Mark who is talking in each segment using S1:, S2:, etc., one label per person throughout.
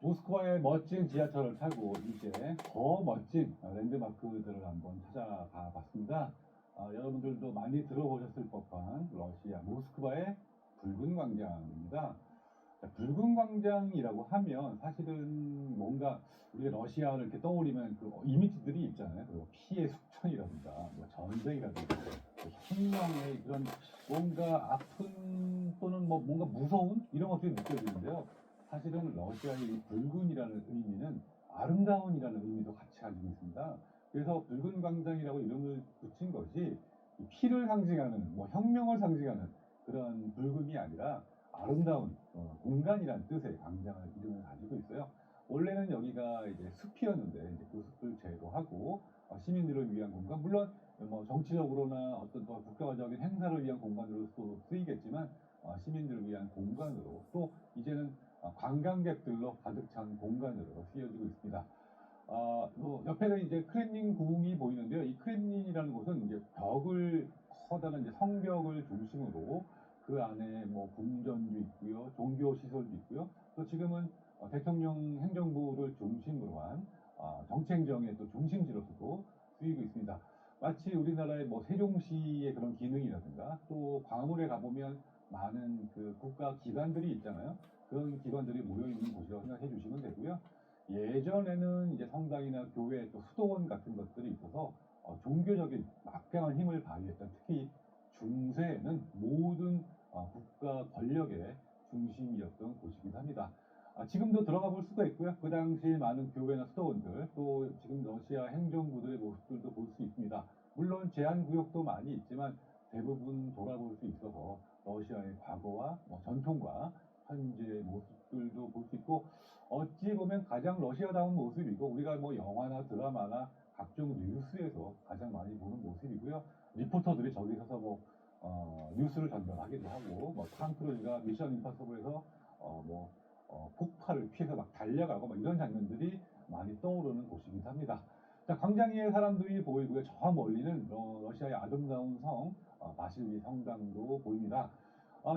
S1: 모스크바의 멋진 지하철을 타고 이제 더 멋진 랜드마크들을 한번 찾아가 봤습니다. 여러분들도 많이 들어보셨을 법한 러시아 모스크바의 붉은 광장입니다. 자, 붉은 광장이라고 하면 사실은 뭔가 우리가 러시아를 이렇게 떠올리면 그 이미지들이 있잖아요. 그리고 피해 숙천이라든가 뭐 전쟁이라든가 뭐 혁명의 그런 뭔가 아픈 또는 뭐 뭔가 무서운 이런 것들이 느껴지는데요. 사실은 러시아의 이 붉은이라는 의미는 아름다운이라는 의미도 같이 가지고 있습니다. 그래서 붉은 광장이라고 이름을 붙인 것이 이 피를 상징하는 뭐 혁명을 상징하는 그런 붉음이 아니라 아름다운 공간이라는 뜻의 광장을 이름을 가지고 있어요. 원래는 여기가 이제 숲이었는데 이제 그 숲을 제거하고 시민들을 위한 공간, 물론 뭐 정치적으로나 어떤 더 국가적인 행사를 위한 공간으로도 쓰이겠지만 시민들을 위한 공간으로 또 이제는 관광객들로 가득 찬 공간으로 쓰여지고 있습니다. 옆에는 이제 크렘린 궁이 보이는데요. 이 크렘린이라는 곳은 이제 벽을 커다란 이제 성벽을 중심으로 그 안에 뭐 궁전도 있고요, 종교 시설도 있고요. 또 지금은 대통령 행정부를 중심으로 한 정치행정의 또 중심지로서도 쓰이고 있습니다. 마치 우리나라의 뭐 세종시의 그런 기능이라든가 또 광화문에 가보면 많은 그 국가 기관들이 있잖아요. 그런 기관들이 모여 있는 곳이라고 생각해 주시면 되고요. 예전에는 이제 성당이나 교회 또 수도원 같은 것들이 있어서 종교적인 막강한 힘을 발휘했던 특히 중세에는 모든 국가 권력의 중심이었던 곳이기도 합니다. 지금도 들어가 볼 수가 있고요. 그 당시 많은 교회나 수도원들 또 지금 러시아 행정부들의 모습들도 볼 수 있습니다. 물론 제한 구역도 많이 있지만 대부분 돌아볼 수 있어서 러시아의 과거와 뭐 전통과 현재의 모습들도 볼 수 있고 어찌 보면 가장 러시아다운 모습이고 우리가 뭐 영화나 드라마나 각종 뉴스에서 가장 많이 보는 모습이고요. 리포터들이 저기 서서 뭐 뉴스를 전달하기도 하고 탐 크루즈가 미션 임파서블에서 폭발을 피해서 막 달려가고 이런 장면들이 많이 떠오르는 곳이기도 합니다. 자, 광장 위에 사람들이 보이고요. 저 멀리는 러시아의 아름다운 성 바실리 성당도 보입니다.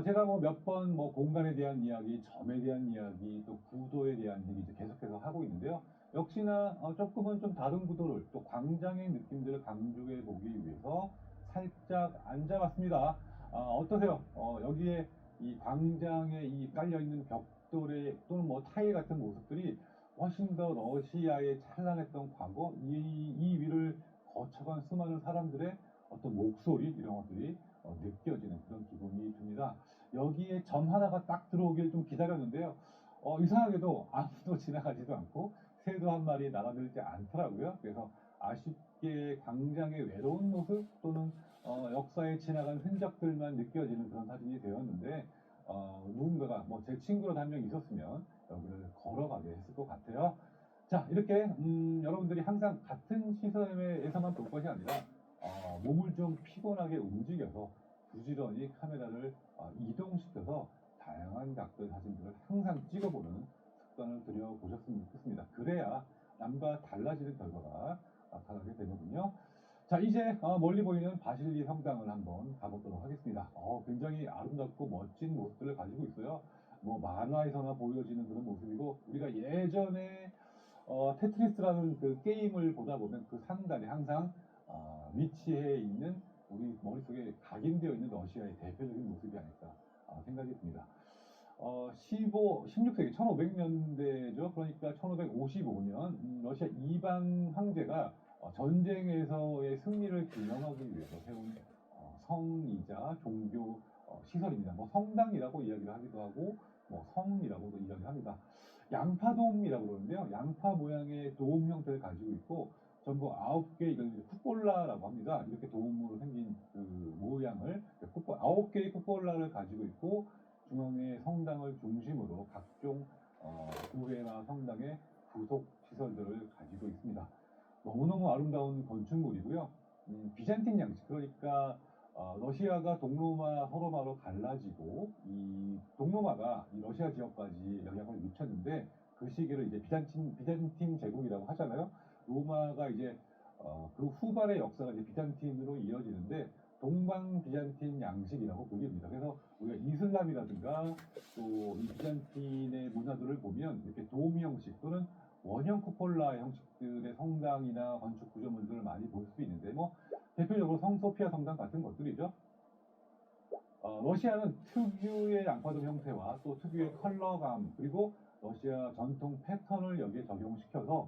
S1: 제가 뭐 몇 번 뭐 공간에 대한 이야기, 점에 대한 이야기, 또 구도에 대한 얘기 이제 계속해서 하고 있는데요. 역시나 조금은 좀 다른 구도를 또 광장의 느낌들을 강조해 보기 위해서 살짝 앉아봤습니다. 어떠세요? 여기에 이 광장에 이 깔려 있는 벽돌에 또는 뭐 타일 같은 모습들이 훨씬 더 러시아의 찬란했던 과거 이 위를 거쳐간 수많은 사람들의 어떤 목소리 이런 것들이 느껴지는 그런 기분이 듭니다. 여기에 점 하나가 딱 들어오길 좀 기다렸는데요. 이상하게도 아무도 지나가지도 않고 새도 한 마리 날아들지 않더라고요. 그래서 아쉽게 광장의 외로운 모습 또는 역사에 지나간 흔적들만 느껴지는 그런 사진이 되었는데 누군가가 뭐 제 친구라도 한 명 있었으면 여기를 걸어가게 했을 것 같아요. 자, 이렇게 여러분들이 항상 같은 시선에서만 볼 것이 아니라 몸을 좀 피곤하게 움직여서 부지런히 카메라를 이동시켜서 다양한 각도의 사진들을 항상 찍어보는 습관을 들여보셨으면 좋겠습니다. 그래야 남과 달라지는 결과가 나타나게 되거든요. 자, 이제 멀리 보이는 바실리 성당을 한번 가보도록 하겠습니다. 굉장히 아름답고 멋진 모습들을 가지고 있어요. 뭐 만화에서나 보여지는 그런 모습이고 우리가 예전에 테트리스라는 그 게임을 보다 보면 그 상단에 항상 위치해 있는 우리 머릿속에 각인되어 있는 러시아의 대표적인 모습이 아닐까 생각이 듭니다. 16세기 1500년대죠. 그러니까 1555년 러시아 이반 황제가 전쟁에서의 승리를 기념하기 위해서 세운 성이자 종교 시설입니다. 뭐 성당이라고 이야기를 하기도 하고 뭐 성이라고도 이야기를 합니다. 양파돔이라고 그러는데요. 양파 모양의 돔 형태를 가지고 있고 전부 9개 이걸 쿠폴라라고 합니다. 이렇게 돔으로 생긴 그 모양을 9개의 쿠폴라를 가지고 있고 중앙의 성당을 중심으로 각종 교회나 성당의 부속 시설들을 가지고 있습니다. 너무너무 아름다운 건축물이고요. 비잔틴 양식, 그러니까 러시아가 동로마, 서로마로 갈라지고 이 동로마가 이 러시아 지역까지 영향을 미쳤는데 그 시기를 이제 비잔틴 제국이라고 하잖아요. 로마가 이제 그 후반의 역사가 이제 비잔틴으로 이어지는데 동방 비잔틴 양식이라고 불립니다. 그래서 우리가 이슬람이라든가 또 이 비잔틴의 문화들을 보면 이렇게 돔 형식 또는 원형 쿠폴라 형식들의 성당이나 건축 구조물들을 많이 볼 수 있는데 뭐 대표적으로 성소피아 성당 같은 것들이죠. 러시아는 특유의 양파돔 형태와 또 특유의 컬러감 그리고 러시아 전통 패턴을 여기에 적용시켜서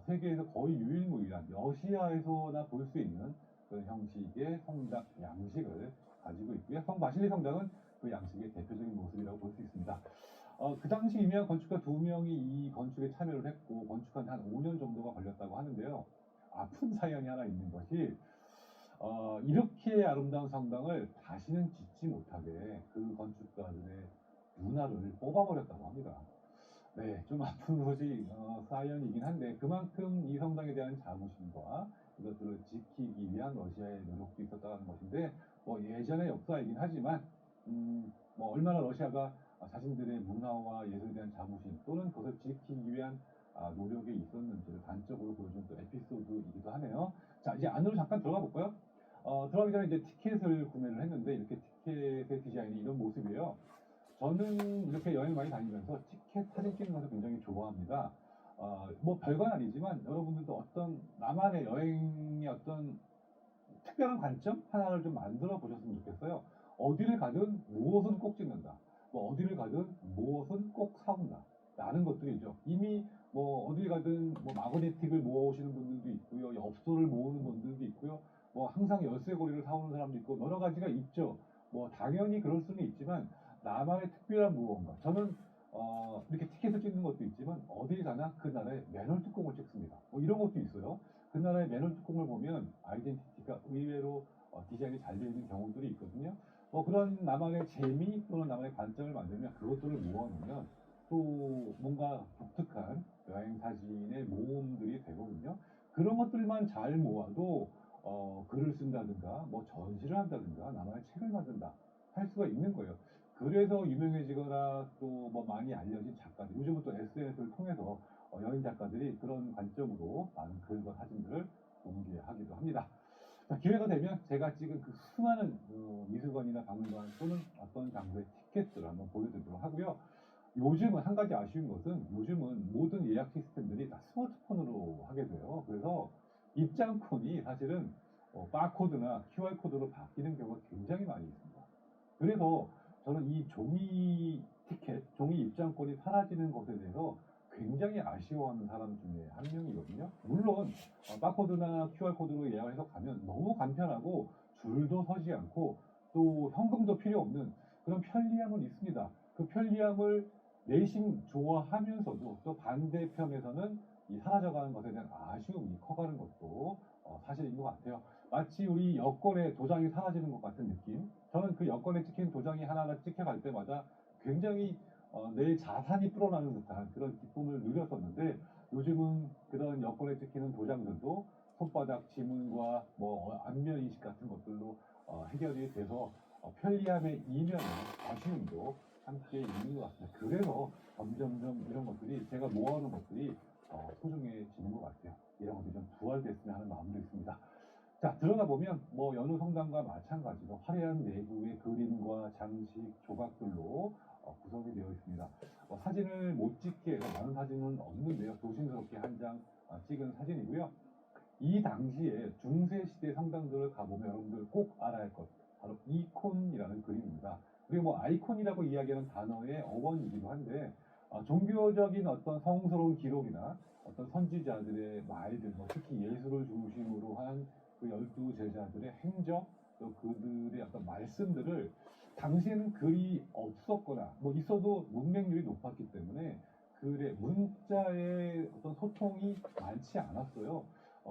S1: 세계에서 거의 유일무이한 러시아에서나 볼 수 있는 그런 형식의 성당 양식을 가지고 있고요. 성 바실리 성당은 그 양식의 대표적인 모습이라고 볼 수 있습니다. 그 당시 유명한 건축가 2명이 이 건축에 참여를 했고 건축한 한 5년 정도가 걸렸다고 하는데요. 아픈 사연이 하나 있는 것이 이렇게 아름다운 성당을 다시는 짓지 못하게 그 건축가들의 눈알을 뽑아버렸다고 합니다. 네, 좀 아픈 것이 사연이긴 한데 그만큼 이 성당에 대한 자부심과 이것들을 지키기 위한 러시아의 노력도 있었다는 것인데 뭐 예전의 역사이긴 하지만 뭐 얼마나 러시아가 자신들의 문화와 예술에 대한 자부심 또는 그것을 지키기 위한 노력이 있었는지를 단적으로 보여준 또 에피소드이기도 하네요. 자, 이제 안으로 잠깐 들어가 볼까요? 들어가기 전에 이제 티켓을 구매를 했는데 이렇게 티켓의 디자인이 이런 모습이에요. 저는 이렇게 여행 많이 다니면서 티켓 사진 찍는 것을 굉장히 좋아합니다. 뭐 별건 아니지만 여러분들도 어떤 나만의 여행의 어떤 특별한 관점 하나를 좀 만들어 보셨으면 좋겠어요. 어디를 가든 무엇은 꼭 찍는다. 뭐 어디를 가든 무엇은 꼭 사온다. 라는 것들이죠. 이미 뭐 어딜 가든 뭐 마그네틱을 모으시는 분들도 있고요. 엽서를 모으는 분들도 있고요. 뭐 항상 열쇠고리를 사오는 사람도 있고 여러 가지가 있죠. 뭐 당연히 그럴 수는 있지만 나만의 특별한 무언가. 저는 이렇게 티켓을 찍는 것도 있지만 어딜 가나 그 나라의 맨홀 뚜껑을 찍습니다. 뭐 이런 것도 있어요. 그 나라의 맨홀 뚜껑을 보면 아이덴티티가 의외로 디자인이 잘 되어 있는 경우들이 있거든요. 뭐 그런 나만의 재미 또는 나만의 관점을 만들면 그것들을 모아놓으면 또 뭔가 독특한 여행 사진의 모음들이 되거든요. 그런 것들만 잘 모아도 글을 쓴다든가 뭐 전시를 한다든가 나만의 책을 만든다 할 수가 있는 거예요. 그래서 유명해지거나 또 뭐 많이 알려진 작가들 요즘은 또 SNS를 통해서 여행 작가들이 그런 관점으로 많은 글과 사진들을 공개하기도 합니다. 자, 기회가 되면 제가 찍은 그 수많은 미술관이나 박물관 또는 어떤 장소의 티켓들을 한번 보여드리도록 하고요. 요즘은 한 가지 아쉬운 것은 요즘은 모든 예약 시스템들이 다 스마트폰으로 하게 돼요. 그래서 입장권이 사실은 바코드나 QR코드로 바뀌는 경우가 굉장히 많이 있습니다. 그래서 저는 이 종이 티켓, 종이 입장권이 사라지는 것에 대해서 굉장히 아쉬워하는 사람 중에 한 명이거든요. 물론 바코드나 QR코드로 예약을 해서 가면 너무 간편하고 줄도 서지 않고 또 현금도 필요 없는 그런 편리함은 있습니다. 그 편리함을 내심 좋아하면서도 또 반대편에서는 이 사라져가는 것에 대한 아쉬움이 커가는 것도 사실인 것 같아요. 마치 우리 여권에 도장이 사라지는 것 같은 느낌. 저는 그 여권에 찍힌 도장이 하나하나 찍혀갈 때마다 굉장히 내 자산이 불어나는 듯한 그런 기쁨을 누렸었는데 요즘은 그런 여권에 찍히는 도장들도 손바닥 지문과 뭐 안면 인식 같은 것들로 해결이 돼서 편리함의 이면에 아쉬움도 함께 있는 것 같습니다. 그래서 점점점 이런 것들이 제가 모아놓은 것들이 소중해지는 것 같아요. 이런 것들이 좀 부활됐으면 하는 마음도 있습니다. 자, 들어가 보면 뭐 여느 성당과 마찬가지로 화려한 내부의 그림과 장식, 조각들로 구성이 되어 있습니다. 사진을 못 찍게 해서 많은 사진은 없는데요. 조심스럽게 한 장 찍은 사진이고요. 이 당시에 중세 시대 성당들을 가보면 여러분들 꼭 알아야 할 것, 바로 이콘이라는 그림입니다. 그리고 뭐 아이콘이라고 이야기하는 단어의 어원이기도 한데 종교적인 어떤 성스러운 기록이나 어떤 선지자들의 말들, 뭐 특히 예술을 중심으로 한 그 12제자들의 행적, 또 그들의 어떤 말씀들을 당시에는 글이 없었거나 뭐 있어도 문맹률이 높았기 때문에 글의 문자의 어떤 소통이 많지 않았어요.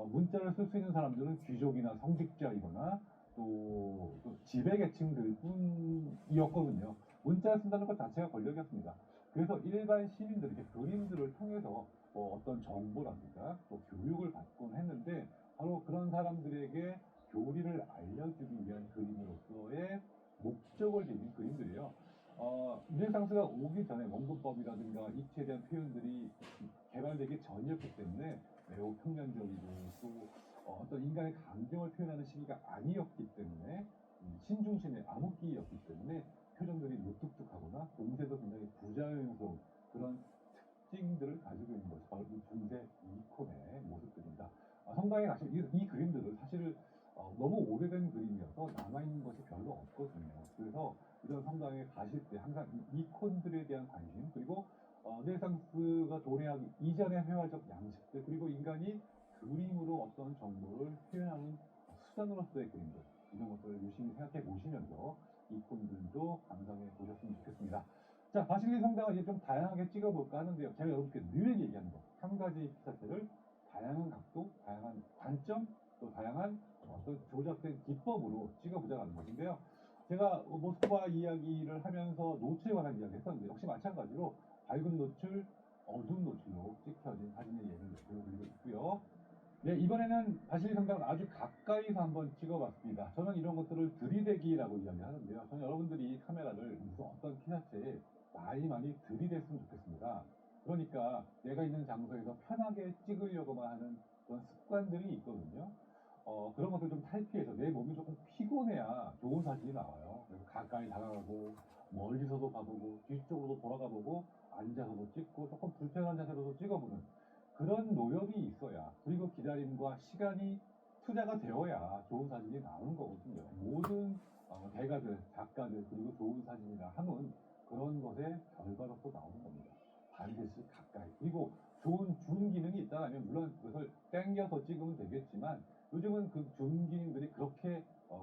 S1: 문자를 쓸 수 있는 사람들은 귀족이나 성직자이거나 또 지배계층들 뿐이었거든요. 문자를 쓴다는 것 자체가 권력이었습니다. 그래서 일반 시민들에게 그림들을 통해서 어떤 정보라든가 또 교육을 받곤 했는데 바로 그런 사람들에게 교리를 알려주기 위한 그림으로서의 목적을 지닌 그림들이에요. 르네상스가 오기 전에 원근법이라든가 이치에 대한 표현들이 개발되기 전이었기 때문에 매우 평면적이고 또 어떤 인간의 감정을 표현하는 시기가 아니었기 때문에 신중심의 암흑기였기 때문에 표정들이 무뚝뚝하거나 동세도 굉장히 부자연스러운 그런 특징들을 가지고 있는 것이 바로 이 중세 이콘의 모습들입니다. 성당에 가시면 이 그림들은 사실 너무 오래된 그림이어서 남아있는 것이 별로 없거든요. 그래서 이런 성당에 가실 때 항상 이 이콘들에 대한 관심, 그리고 르네상스가 도래하기 이전의 회화적 양식들, 그리고 인간이 그림으로 어떤 정보를 표현하는 수단으로서의 그림들, 이런 것들을 유심히 생각해 보시면서 이콘들도 감상해 보셨으면 좋겠습니다. 자, 바실리 성당을 이제 좀 다양하게 찍어볼까 하는데요. 제가 여러분께 늘 얘기하는 거, 한 가지 피사체를 다양한 각도, 다양한 관점, 또 다양한 어떤 조작된 기법으로 찍어보자는 것인데요. 제가 모스크바 이야기를 하면서 노출에 관한 이야기를 했었는데, 역시 마찬가지로 밝은 노출, 어두운 노출로 찍혀진 사진의 예를 보여드리고 있고요. 네, 이번에는 바실리 성당을 아주 가까이서 한번 찍어봤습니다. 저는 이런 것들을 들이대기라고 이야기하는데요. 저는 여러분들이 카메라를 무슨 어떤 피사체에 많이 들이댔으면 좋겠습니다. 그러니까 내가 있는 장소에서 편하게 찍으려고만 하는 그런 습관들이 있거든요. 그런 것들 좀 탈피해서 내 몸이 조금 피곤해야 좋은 사진이 나와요. 그래서 가까이 다가가고 멀리서도 봐보고 뒤쪽으로도 돌아가 보고 앉아서도 찍고 조금 불편한 자세로도 찍어보는 그런 노력이 있어야, 그리고 기다림과 시간이 투자가 되어야 좋은 사진이 나오는 거거든요. 모든 대가들, 작가들, 그리고 좋은 사진이라 함은 그런 것의 결과로서 나오는 겁니다. 반드시 가까이. 그리고 좋은 줌 기능이 있다면 물론 그것을 땡겨서 찍으면 되겠지만, 요즘은 그 줌 기능들이 그렇게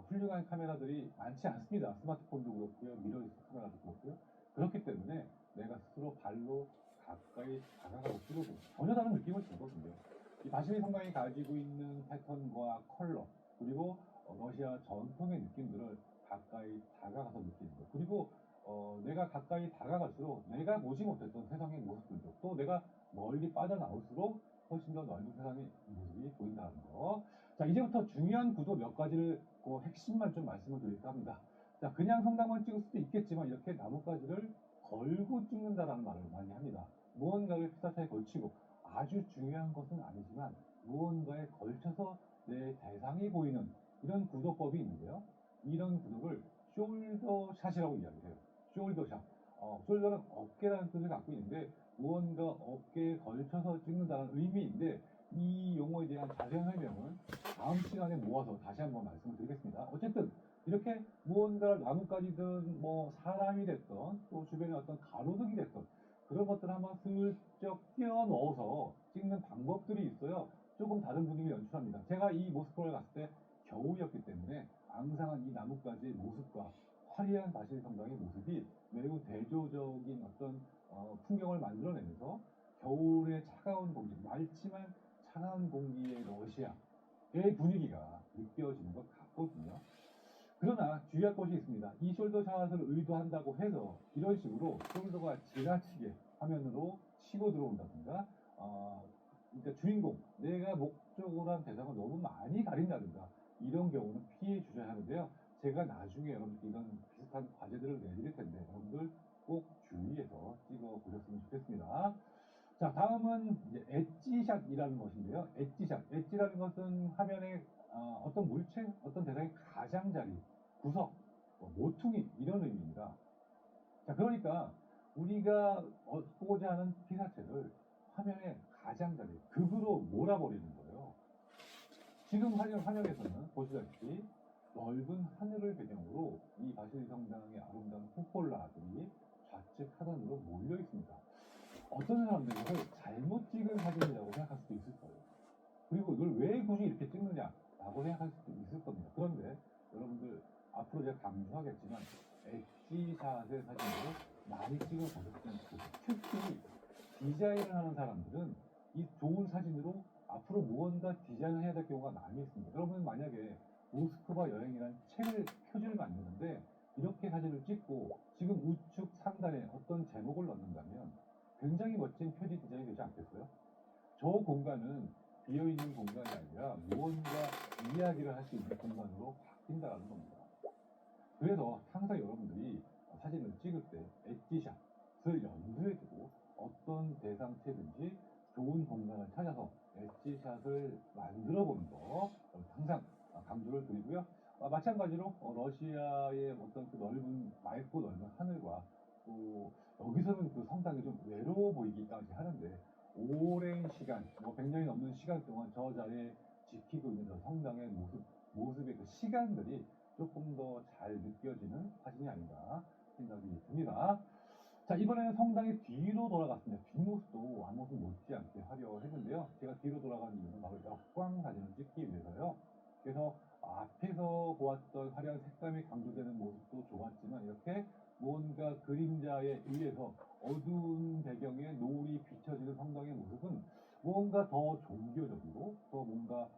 S1: 훌륭한 카메라들이 많지 않습니다. 스마트폰도 그렇고요, 미러리스 카메라도 그렇고요. 그렇기 때문에 내가 스스로 발로 가까이 다가가서 찍어도 전혀 다른 느낌을 주거든요. 이 바실리 성당이 가지고 있는 패턴과 컬러, 그리고 러시아 전통의 느낌들을 가까이 다가가서 느끼는 것, 그리고 내가 가까이 다가갈수록 내가 보지 못했던 세상의 모습들도, 또 내가 멀리 빠져나올수록 훨씬 더 넓은 세상의 모습이 보인다는 거. 자, 이제부터 중요한 구도 몇 가지를 그 핵심만 좀 말씀을 드릴까 합니다. 자, 그냥 성당만 찍을 수도 있겠지만 이렇게 나뭇가지를 걸고 찍는다라는 말을 많이 합니다. 무언가를 피사체에 걸치고, 아주 중요한 것은 아니지만 무언가에 걸쳐서 내 대상이 보이는 이런 구도법이 있는데요. 이런 구도를 숄더샷이라고 이야기해요. 숄더샷. 숄더는 어깨라는 뜻을 갖고 있는데 무언가 어깨에 걸쳐서 찍는다는 의미인데, 이 용어에 대한 자세한 설명은 다음 시간에 모아서 다시 한번 말씀을 드리겠습니다. 어쨌든 이렇게 무언가를 나뭇가지든 뭐 사람이 됐던 또 주변에 어떤 가로등이 됐던 그런 것들을 한번 슬쩍 끼워 넣어서 찍는 방법들이 있어요. 조금 다른 분위기를 연출합니다. 제가 이 모스크바를 갔을 때 겨울이었기 때문에 앙상한 이 나뭇가지의 모습과 화려한 바실리 성당의 모습이 매우 대조적인 어떤 풍경을 만들어내면서 겨울의 차가운 공기, 맑지만 차가운 공기의 러시아의 분위기가 느껴지는 것 같거든요. 그러나 주의할 것이 있습니다. 이 숄더 샷을 의도한다고 해서 이런 식으로 숄더가 지나치게 화면으로 치고 들어온다든가, 그러니까 주인공, 내가 목적으로 한 대상을 너무 많이 가린다든가, 이런 경우는 피해 주셔야 하는데요. 제가 나중에 여러분께 이런 비슷한 과제들을 내드릴 텐데 여러분들 꼭 주의해서 찍어 보셨으면 좋겠습니다. 자, 다음은 이제 엣지샷이라는 것인데요. 엣지샷. 엣지라는 것은 화면에 어떤 물체, 어떤 대상의 가장자리, 구석, 모퉁이, 이런 의미입니다. 자, 그러니까 우리가 얻고자 하는 피사체를 화면의 가장자리, 극으로 몰아버리는 거예요. 지금 화면에서는 보시다시피 넓은 하늘을 배경으로 이 바실리 성당의 아름다운 쿠폴라들이 좌측 하단으로 몰려 있습니다. 어떤 사람들은 이걸 잘못 찍은 사진이라고 생각할 수도 있을 거예요. 그리고 이걸 왜 굳이 이렇게 찍느냐라고 생각할 수도 있을 겁니다. 그런데 여러분들, 앞으로 제가 강조하겠지만 엣지샷의 사진으로 많이 찍어보셨으면 좋겠어요. 특히 디자인을 하는 사람들은 이 좋은 사진으로 앞으로 무언가 디자인을 해야 될 경우가 많이 있습니다. 여러분 만약에 모스크바 여행이라는 책을 표지를 만드는데 이렇게 사진을 찍고 지금 우측 상단에 어떤 제목을 넣는다면 굉장히 멋진 표지 디자인이 되지 않겠어요? 저 공간은 비어있는 공간이 아니라 무언가 이야기를 할 수 있는 공간으로 바뀐다는 겁니다. 그래서 항상 여러분들이 사진을 찍을 때 엣지샷을 염두에 두고 어떤 대상체든지 좋은 공간을 찾아서 엣지 엣지샷을 만들어 보는 거 항상 강조를 드리고요. 마찬가지로 러시아의 어떤 그 맑고 넓은 하늘과 또 여기서는 그 성당이 좀 외로워 보이기까지 하는데 오랜 시간, 100년이 넘는 시간 동안 저 자리에 지키고 있는 저 성당의 모습의 그 시간들이 조금 더 잘 느껴지는 사진이 아닌가 생각이 듭니다. 자, 이번에는 성당의 뒤로 돌아갔습니다. 뒷모습도 앞모습 못지않게 화려했는데요. 제가 뒤로 돌아간 이유는 바로 역광 사진을 찍기 위해서요. 그래서 앞에서 보았던 화려한 색감이 강조되는 모습도 좋았지만 이렇게 뭔가 그림자에 의해서 어두운 배경에 노을이 비춰지는 성당의 모습은 뭔가 더 종교적이고 더 뭔가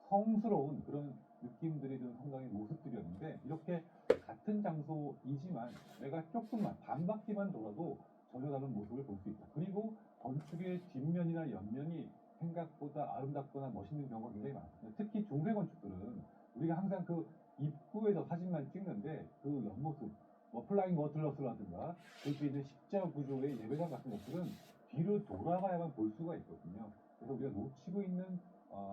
S1: 성스러운 그런 느낌들이 드는 성당의 모습들이었는데 이렇게 같은 장소이지만 내가 조금만 반바퀴만 돌아도 전혀 다른 모습을 볼 수 있다. 그리고 건축의 뒷면이나 옆면이 생각보다 아름답거나 멋있는 경우가 굉장히 많습니다. 특히 중세 건축들은 우리가 항상 그 입구에서 사진만 찍는데 그 옆모습, 플라잉 워틀러스라든가 그렇게 있는 십자 구조의 예배당 같은 것들은 뒤로 돌아가야만 볼 수가 있거든요. 그래서 우리가 놓치고 있는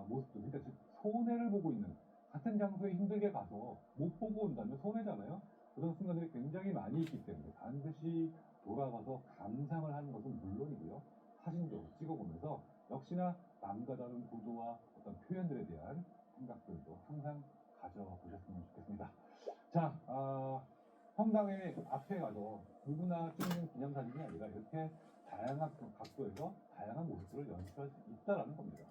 S1: 모습들, 그러니까 즉 손해를 보고 있는 같은 장소에 힘들게 가서 못 보고 온다면 손해잖아요. 그런 순간들이 굉장히 많이 있기 때문에 반드시 돌아가서 감상을 하는 것은 물론이고요. 사진도 찍어보면서 역시나 남과 다른 구도와 어떤 표현들에 대한 생각들도 항상 가져보셨으면 좋겠습니다. 자, 성당의 앞에 가서 누구나 찍는 기념사진이 아니라 이렇게 다양한 각도에서 다양한 모습들을 연출할 수 있다는 겁니다.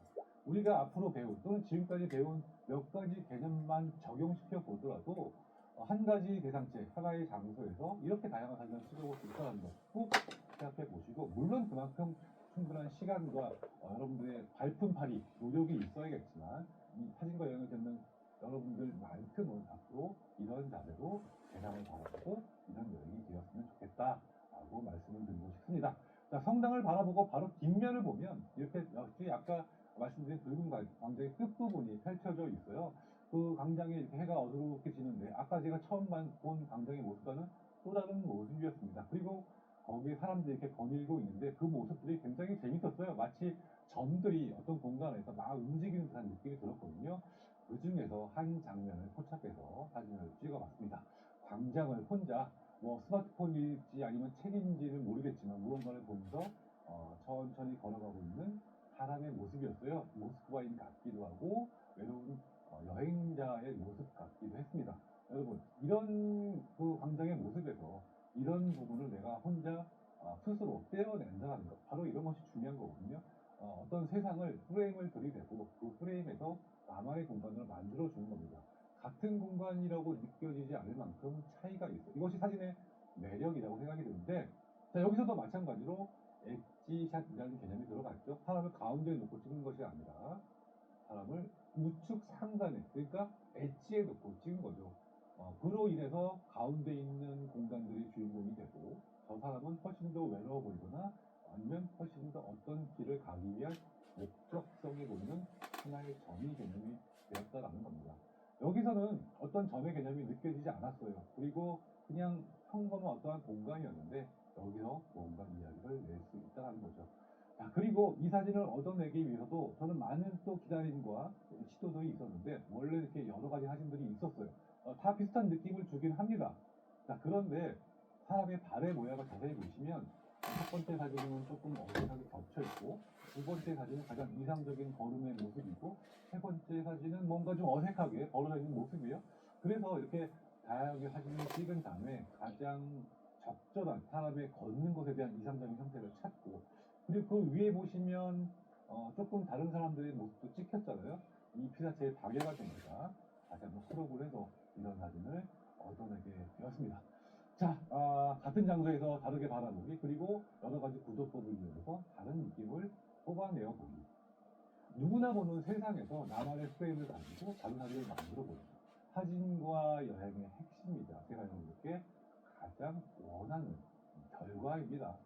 S1: 우리가 앞으로 배운 또는 지금까지 배운 몇 가지 개념만 적용시켜 보더라도 한 가지 대상체, 하나의 장소에서 이렇게 다양한 사진을 찍어볼 수 있다는 것 꼭 생각해 보시고, 물론 그만큼 충분한 시간과 여러분들의 발품팔이, 노력이 있어야겠지만 이 사진과 여행을 듣는 여러분들만큼은 앞으로 이런 자세로 세상을 바라보고 이런 여행이 되었으면 좋겠다라고 말씀을 드리고 싶습니다. 자, 성당을 바라보고 바로 뒷면을 보면 이렇게 역시 아까 말씀드린 붉은 광장의 끝부분이 펼쳐져 있어요. 그 광장에 이렇게 해가 어두럽게 지는데 아까 제가 처음 본 광장의 모습과는 또 다른 모습이었습니다. 그리고 거기에 사람들이 이렇게 거닐고 있는데 그 모습들이 굉장히 재밌었어요. 마치 점들이 어떤 공간에서 막 움직이는 듯한 느낌이 들었거든요. 그 중에서 한 장면을 포착해서 사진을 찍어봤습니다. 광장을 혼자 스마트폰일지 아니면 책인지는 모르겠지만 무언가를 보면서 천천히 걸어가고 있는 사람의 모습이었어요. 모스크바인 같기도 하고 외로운 여행자의 모습 같기도 했습니다. 여러분, 이런 그 광장의 모습에서 이런 부분을 내가 혼자 스스로 떼어낸다는 것, 바로 이런 것이 중요한 거거든요. 어떤 세상을 프레임을 들이대고 그 프레임에서 나만의 공간을 만들어주는 겁니다. 같은 공간이라고 느껴지지 않을 만큼 차이가 있어요. 이것이 사진의 매력이라고 생각이 드는데, 자, 여기서도 마찬가지로 엣지샷이라는 개념이 들어갔죠. 사람을 가운데에 놓고 찍는 것이 아니라 사람을 우측 상단에, 그러니까 엣지에 놓고 찍은 거죠. 그로 인해서 가운데 있는 공간들이 주인공이 되고 저 사람은 훨씬 더 외로워 보이거나 아니면 훨씬 더 어떤 길을 가기 위한 목적성이 보이는 하나의 점이 개념이 되었다라는 겁니다. 여기서는 어떤 점의 개념이 느껴지지 않았어요. 그리고 그냥 평범한 어떠한 공간이었는데 여기서 뭔가 이야기를 낼 수 있다는 거죠. 자, 그리고 이 사진을 얻어내기 위해서도 저는 많은 또 기다림과 시도들이 있었는데 원래 이렇게 여러 가지 사진들이 있었어요. 다 비슷한 느낌을 주긴 합니다. 자, 그런데 사람의 발의 모양을 자세히 보시면 첫 번째 사진은 조금 어색하게 겹쳐 있고 두 번째 사진은 가장 이상적인 걸음의 모습이고 세 번째 사진은 뭔가 좀 어색하게 벌어져 있는 모습이에요. 그래서 이렇게 다양하게 사진을 찍은 다음에 가장 적절한 사람의 걷는 것에 대한 이상적인 형태를 찾고, 그리고 그 위에 보시면 조금 다른 사람들의 모습도 찍혔잖아요. 이 피사체의 박애가 됩니다. 다시 한번 크롭을 해서 이런 사진을 얻어내게 되었습니다. 자, 같은 장소에서 다르게 바라보기, 그리고 여러 가지 구도법을 이용해서 다른 느낌을 뽑아내어 보기. 누구나 보는 세상에서 나만의 프레임을 가지고 다른 사진을 만들어 보는 사진과 여행의 핵심이자 제가 여러분께 가장 원하는 결과입니다.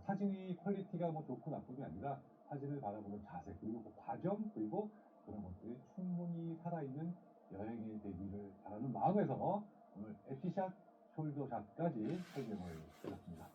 S1: 사진이 퀄리티가 좋고 나쁨이 아니라 사진을 바라보는 자세, 그리고 그 과정, 그리고 그런 것들이 충분히 살아있는 여행이 되기를 바라는 마음에서 오늘 엣지샷, 숄더샷까지 설명을 드렸습니다.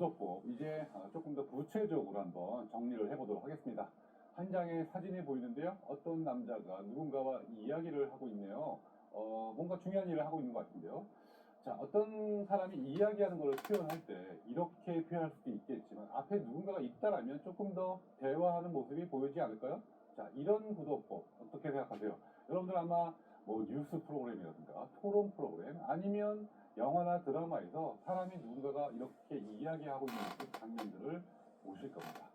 S1: 구도법 이제 조금 더 구체적으로 한번 정리를 해보도록 하겠습니다. 한 장의 사진이 보이는데요. 어떤 남자가 누군가와 이야기를 하고 있네요. 뭔가 중요한 일을 하고 있는 것 같은데요. 자, 어떤 사람이 이야기하는 것을 표현할 때 이렇게 표현할 수도 있겠지만 앞에 누군가가 있다라면 조금 더 대화하는 모습이 보이지 않을까요? 자, 이런 구도법 어떻게 생각하세요? 여러분들 아마 뭐 뉴스 프로그램이라든가 토론 프로그램 아니면 영화나 드라마에서 사람이 누군가가 이렇게 이야기하고 있는 그 장면들을 보실 겁니다.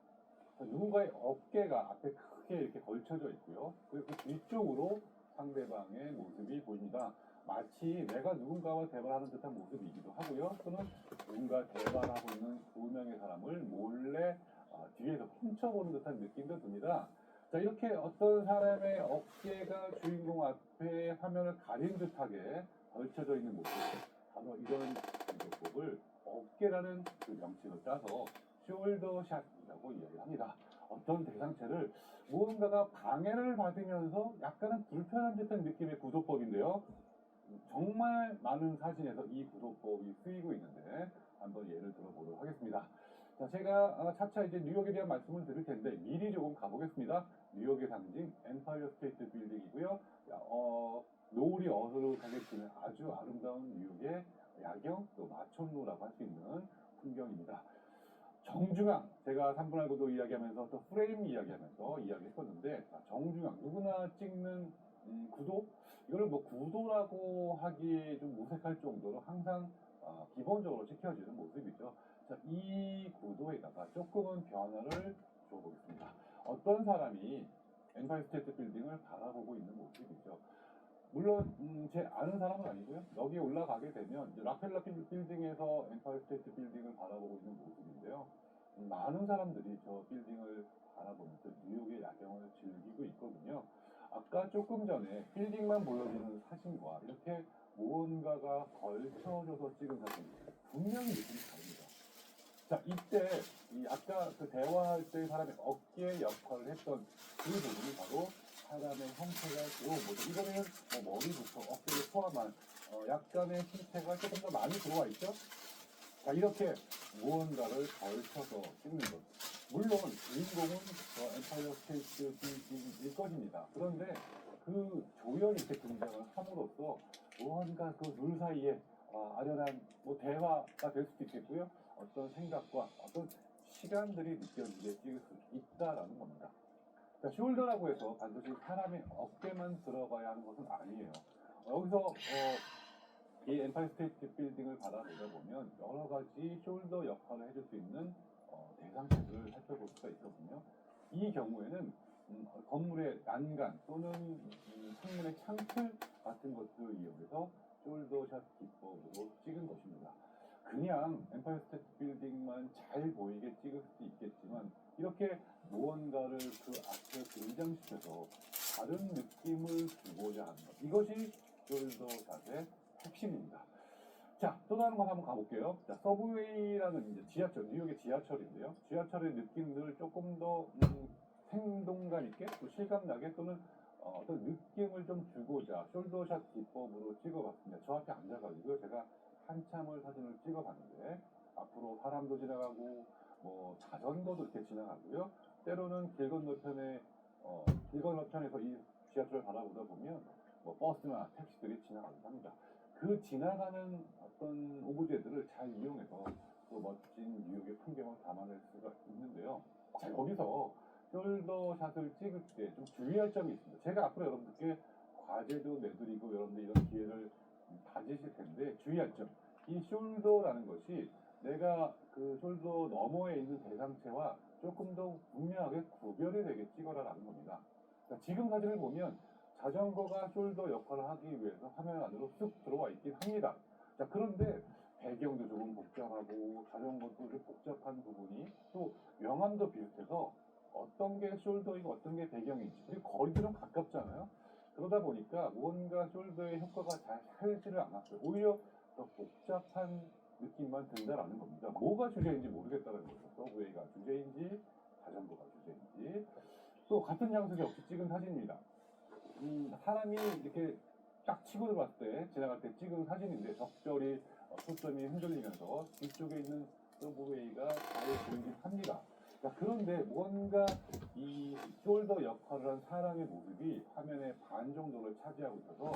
S1: 누군가의 어깨가 앞에 크게 이렇게 걸쳐져 있고요. 그리고 그 뒤쪽으로 상대방의 모습이 보입니다. 마치 내가 누군가와 대화하는 듯한 모습이기도 하고요. 또는 누군가 대화를 하고 있는 두 명의 사람을 몰래 뒤에서 훔쳐보는 듯한 느낌도 듭니다. 자, 이렇게 어떤 사람의 어깨가 주인공 앞에 화면을 가린 듯하게 걸쳐져 있는 모습, 바로 이런 기법을 어깨라는 그 명칭을 따서 숄더샷이라고 이야기합니다. 어떤 대상체를 무언가가 방해를 받으면서 약간은 불편한 듯한 느낌의 구도법인데요. 정말 많은 사진에서 이 구도법이 쓰이고 있는데 한번 예를 들어보도록 하겠습니다. 자, 제가 차차 이제 뉴욕에 대한 말씀을 드릴 텐데 미리 조금 가보겠습니다. 뉴욕의 상징 엠파이어 스테이트 빌딩이고요. 노을이 어수룩하게 지는 아주 아름다운 뉴욕의 야경 또 마천루라고 할 수 있는 풍경입니다. 정중앙, 제가 3분 알고도 이야기하면서 또 프레임 이야기하면서 이야기했었는데 정중앙, 누구나 찍는 구도? 이걸 뭐 구도라고 하기 좀 무색할 정도로 항상 기본적으로 지켜지는 모습이죠. 자, 이 구도에다가 조금은 변화를 줘보겠습니다. 어떤 사람이 엠파이어 스테이트 빌딩을 바라보고 있는 모습이죠. 물론 제 아는 사람은 아니고요. 여기에 올라가게 되면 이제 락펠러 빌딩에서 엠파이어 스테이트 빌딩을 바라보고 있는 모습인데요. 많은 사람들이 저 빌딩을 바라보면서 뉴욕의 야경을 즐기고 있거든요. 아까 조금 전에 빌딩만 보여지는 사진과 이렇게 무언가가 걸쳐져서 찍은 사진 분명히 느낌이 다릅니다. 자, 이때 이 아까 그 대화할 때 사람의 어깨 역할을 했던 그 부분이 바로 사람의 형태가 이번에는 뭐 머리부터 어깨를 포함한 약간의 형태가 조금 더 많이 들어와 있죠. 자, 이렇게 무언가를 걸쳐서 찍는 것. 물론 주인공은 엠파이어 스테이트 빌딩일 것입니다. 그런데 그 조연이 이렇게 등장을 함으로써 무언가 그 둘 사이에 아련한 뭐 대화가 될 수도 있겠고요. 어떤 생각과 어떤 시간들이 느껴지게 찍을 수 있다라는 겁니다. 자, 숄더라고 해서 반드시 사람의 어깨만 들어가야 하는 것은 아니에요. 여기서 이 엠파이어 스테이트 빌딩을 바라보다 보면 여러 가지 숄더 역할을 해줄 수 있는 대상체들을 살펴볼 수가 있거든요. 이 경우에는 건물의 난간 또는 창문의 창틀 같은 것들을 이용해서 숄더샷 기법으로 찍은 것입니다. 그냥 엠파이어 스테이트 빌딩만 잘 보이게 찍을 수도 있겠지만 이렇게 무언가를 그 앞에 등장시켜서 다른 느낌을 주고자 하는 것, 이것이 숄더샷의 핵심입니다. 자, 또 다른 거 한번 가볼게요. 자, 서브웨이라는 이제 지하철, 뉴욕의 지하철인데요. 지하철의 느낌들을 조금 더 생동감 있게 또 실감나게 또는 어떤 느낌을 좀 주고자 숄더샷 기법으로 찍어봤습니다. 저 앞에 앉아가지고 제가 한참을 사진을 찍어봤는데 앞으로 사람도 지나가고 뭐 자전거도 이렇게 지나가고요. 때로는 길 건너편에서 이 지하철을 바라보다 보면 뭐 버스나 택시들이 지나가기도 합니다. 그 지나가는 어떤 오브제들을 잘 이용해서 또 멋진 뉴욕의 풍경을 담아낼 수가 있는데요. 자, 여기서 숄더샷을 찍을 때 좀 주의할 점이 있습니다. 제가 앞으로 여러분들께 과제도 내드리고 여러분들 이런 기회를 가지실 텐데 주의할 점. 이 숄더라는 것이 내가 그 숄더 너머에 있는 대상체와 조금 더 분명하게 구별이 되게 찍어라라는 겁니다. 자, 지금 사진을 보면 자전거가 숄더 역할을 하기 위해서 화면 안으로 쑥 들어와 있긴 합니다. 자, 그런데 배경도 조금 복잡하고 자전거도 좀 복잡한 부분이 또 명암도 비슷해서 어떤 게 숄더이고 어떤 게 배경인지 그리고 거리들은 가깝잖아요. 그러다 보니까 뭔가 숄더의 효과가 잘 살지를 않았어요. 오히려 더 복잡한 느낌만 든다라는 겁니다. 뭐가 주제인지 모르겠다는 거죠. 서브웨이가 주제인지 자전거가 주제인지. 또 같은 장소에 없이 찍은 사진입니다. 사람이 이렇게 딱 치고 들어왔을 때 지나갈 때 찍은 사진인데 적절히 초점이 흔들리면서 뒤쪽에 있는 서브웨이가 잘 보이긴 합니다. 자, 그런데 뭔가 이 숄더 역할을 한 사람의 모습이 화면의 반 정도를 차지하고 있어서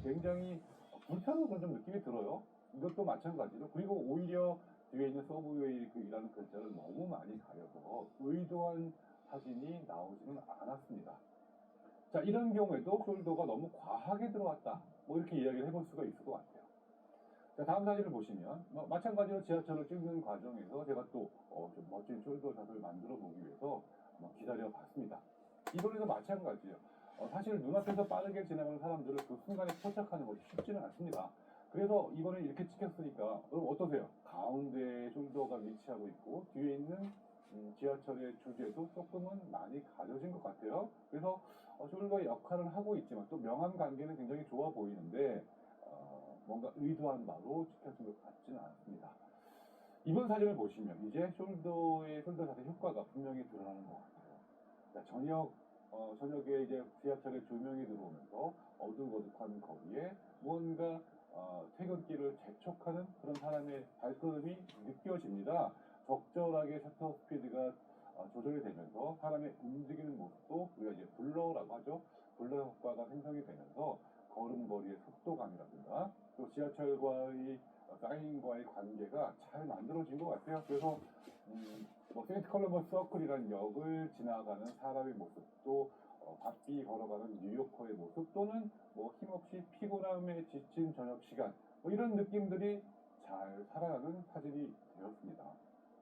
S1: 굉장히 불편한 그런 좀 느낌이 들어요. 이것도 마찬가지로. 그리고 오히려 뒤에 있는 서브웨이라는 글자를 너무 많이 가려서 의도한 사진이 나오지는 않았습니다. 자, 이런 경우에도 숄더가 너무 과하게 들어왔다. 뭐 이렇게 이야기를 해볼 수가 있을 것 같아요. 자, 다음 사진을 보시면 마찬가지로 지하철을 찍는 과정에서 제가 또 좀 멋진 숄더 샷을 만들어 보기 위해서 기다려 봤습니다. 이번에도 마찬가지예요. 사실 눈앞에서 빠르게 지나가는 사람들을 그 순간에 포착하는 것이 쉽지는 않습니다. 그래서 이번에 이렇게 찍혔으니까 여러분 어떠세요? 가운데에 숄더가 위치하고 있고 뒤에 있는 지하철의 주제도 조금은 많이 가려진 것 같아요. 그래서 숄더의 역할을 하고 있지만 또 명암 관계는 굉장히 좋아 보이는데 뭔가 의도한 바로 찍혀진 것 같지는 않습니다. 이번 사진을 보시면 이제 숄더 샷의 효과가 분명히 드러나는 것 같아요. 그러니까 저녁에 이제 지하철에 조명이 들어오면서 어둑어둑한 거리에 무언가 퇴근길을 재촉하는 그런 사람의 발걸음이 느껴집니다. 적절하게 셔터 스피드가 조절이 되면서 사람의 움직이는 모습도 우리가 이제 블러라고 하죠. 블러 효과가 생성이 되면서 걸음걸이의 속도감이라든가 또 지하철과의 사인과의 관계가 잘 만들어진 것 같아요. 그래서 세인트 컬럼버스 서클이라는 역을 지나가는 사람의 모습, 또 바삐 걸어가는 뉴요커의 모습, 또는 힘없이 피곤함에 지친 저녁 시간, 이런 느낌들이 잘 살아가는 사진이 되었습니다.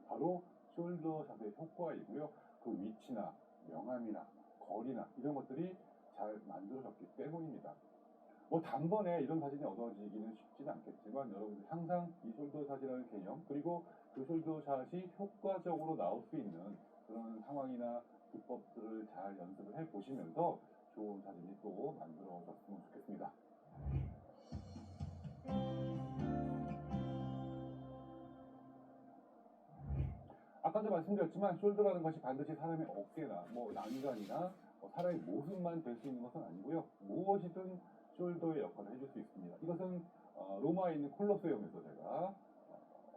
S1: 바로 숄더샷의 효과이고요. 그 위치나 명암이나 거리나 이런 것들이 잘 만들어졌기 때문입니다. 단번에 이런 사진이 얻어지기는 쉽지는 않겠지만 여러분들 항상 이 숄더샷이라는 개념 그리고 그 숄더샷이 효과적으로 나올 수 있는 그런 상황이나 기법들을 잘 연습을 해 보시면서 좋은 사진이 또 만들어졌으면 좋겠습니다. 아까도 말씀드렸지만 숄더라는 것이 반드시 사람의 어깨나 난간이나 사람의 모습만 될 수 있는 것은 아니고요. 무엇이든 숄더의 역할을 해줄 수 있습니다. 이것은 로마에 있는 콜로세움에서 제가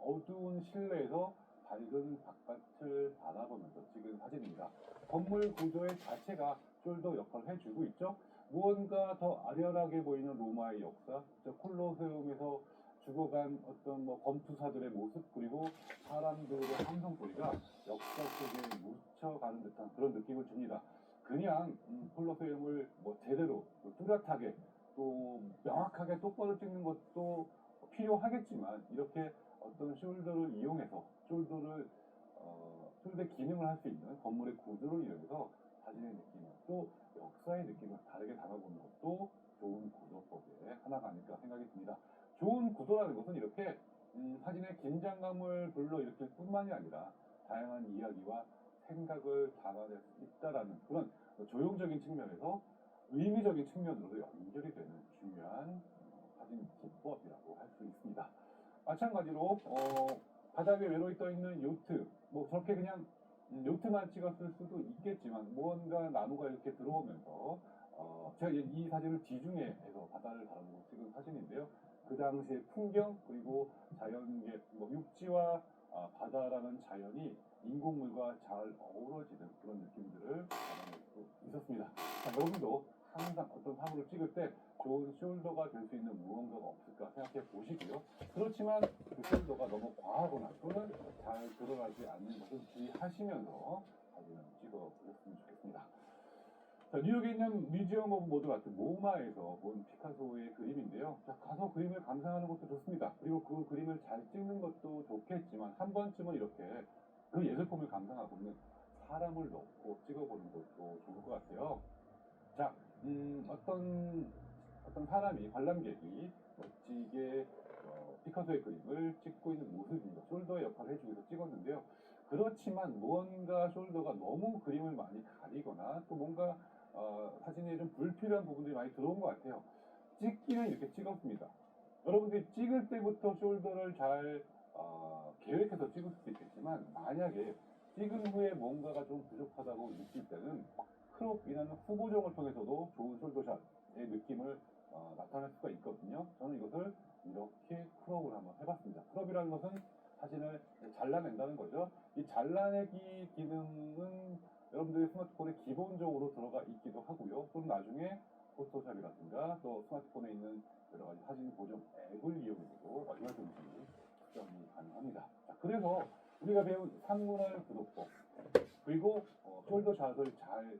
S1: 어두운 실내에서 밝은 바깥을 바라보면서 찍은 사진입니다. 건물 구조의 자체가 숄더 역할을 해주고 있죠. 무언가 더 아련하게 보이는 로마의 역사, 콜로세움에서 죽어간 어떤 검투사들의 모습 그리고 사람들의 함성소리가 역사 속에 묻혀가는 듯한 그런 느낌을 줍니다. 그냥 콜로세움을 제대로 뚜렷하게 또 명확하게 똑바로 찍는 것도 필요하겠지만 이렇게 어떤 숄더를 이용해서 숄더의 기능을 할 수 있는 건물의 구조를 이용해서 사진의 느낌 또 역사의 느낌을 다르게 담아보는 것도 좋은 구도법의 하나가 아닐까 생각이 듭니다. 좋은 구도라는 것은 이렇게 사진의 긴장감을 불러일으킬 뿐만이 아니라 다양한 이야기와 생각을 담아낼 수 있다라는 그런 조형적인 측면에서 의미적인 측면으로도 연결이 되는 중요한 사진 기법이라고 할 수 있습니다. 마찬가지로 바다 위에 외로이 떠 있는 요트 저렇게 그냥 요트만 찍었을 수도 있겠지만 무언가 나무가 이렇게 들어오면서 제가 이 사진을 지중해에서 바다를 바라보고 찍은 사진인데요. 그 당시의 풍경 그리고 자연계 육지와 바다라는 자연이 인공물과 잘 어우러지는 그런 느낌들을 담아낼 수 있었습니다. 여러분도 항상 어떤 사물을 찍을 때 좋은 숄더가 될 수 있는 무언가가 없을까 생각해 보시고요. 그렇지만 그 숄더가 너무 과하거나 또는 잘 드러나지 않는 것을 주의하시면서 사진을 찍어 보셨으면 좋겠습니다. 자, 뉴욕에 있는 뮤지엄 오브 모던 아트 모마에서 본 피카소의 그림인데요. 자, 가서 그림을 감상하는 것도 좋습니다. 그리고 그 그림을 잘 찍는 것도 좋겠지만 한 번쯤은 이렇게 그 예술품을 감상하고는 사람을 넣고 찍어보는 것도 좋을 것 같아요. 자, 어떤 사람이 관람객이 멋지게 피카소의 그림을 찍고 있는 모습입니다. 숄더의 역할을 해주기 위해서 찍었는데요. 그렇지만 무언가 숄더가 너무 그림을 많이 가리거나 또 뭔가 사진에 좀 불필요한 부분들이 많이 들어온 것 같아요. 찍기는 이렇게 찍었습니다. 여러분들이 찍을 때부터 숄더를 잘 계획해서 찍을 수도 있겠지만 만약에 찍은 후에 뭔가가 좀 부족하다고 느낄 때는 크롭이라는 후보정을 통해서도 좋은 숄더샷의 느낌을 나타낼 수가 있거든요. 저는 이것을 이렇게 크롭을 한번 해봤습니다. 크롭이라는 것은 사진을 잘라낸다는 거죠. 이 잘라내기 기능은 여러분들의 스마트폰에 기본적으로 들어가 있기도 하고요. 또는 나중에 포토샵이라든가 또 스마트폰에 있는 여러 가지 사진 보정 앱을 이용해서도 얼마든지 수정이 가능합니다. 자, 그래서 우리가 배운 상문화 구도법 그리고 숄더샷을 잘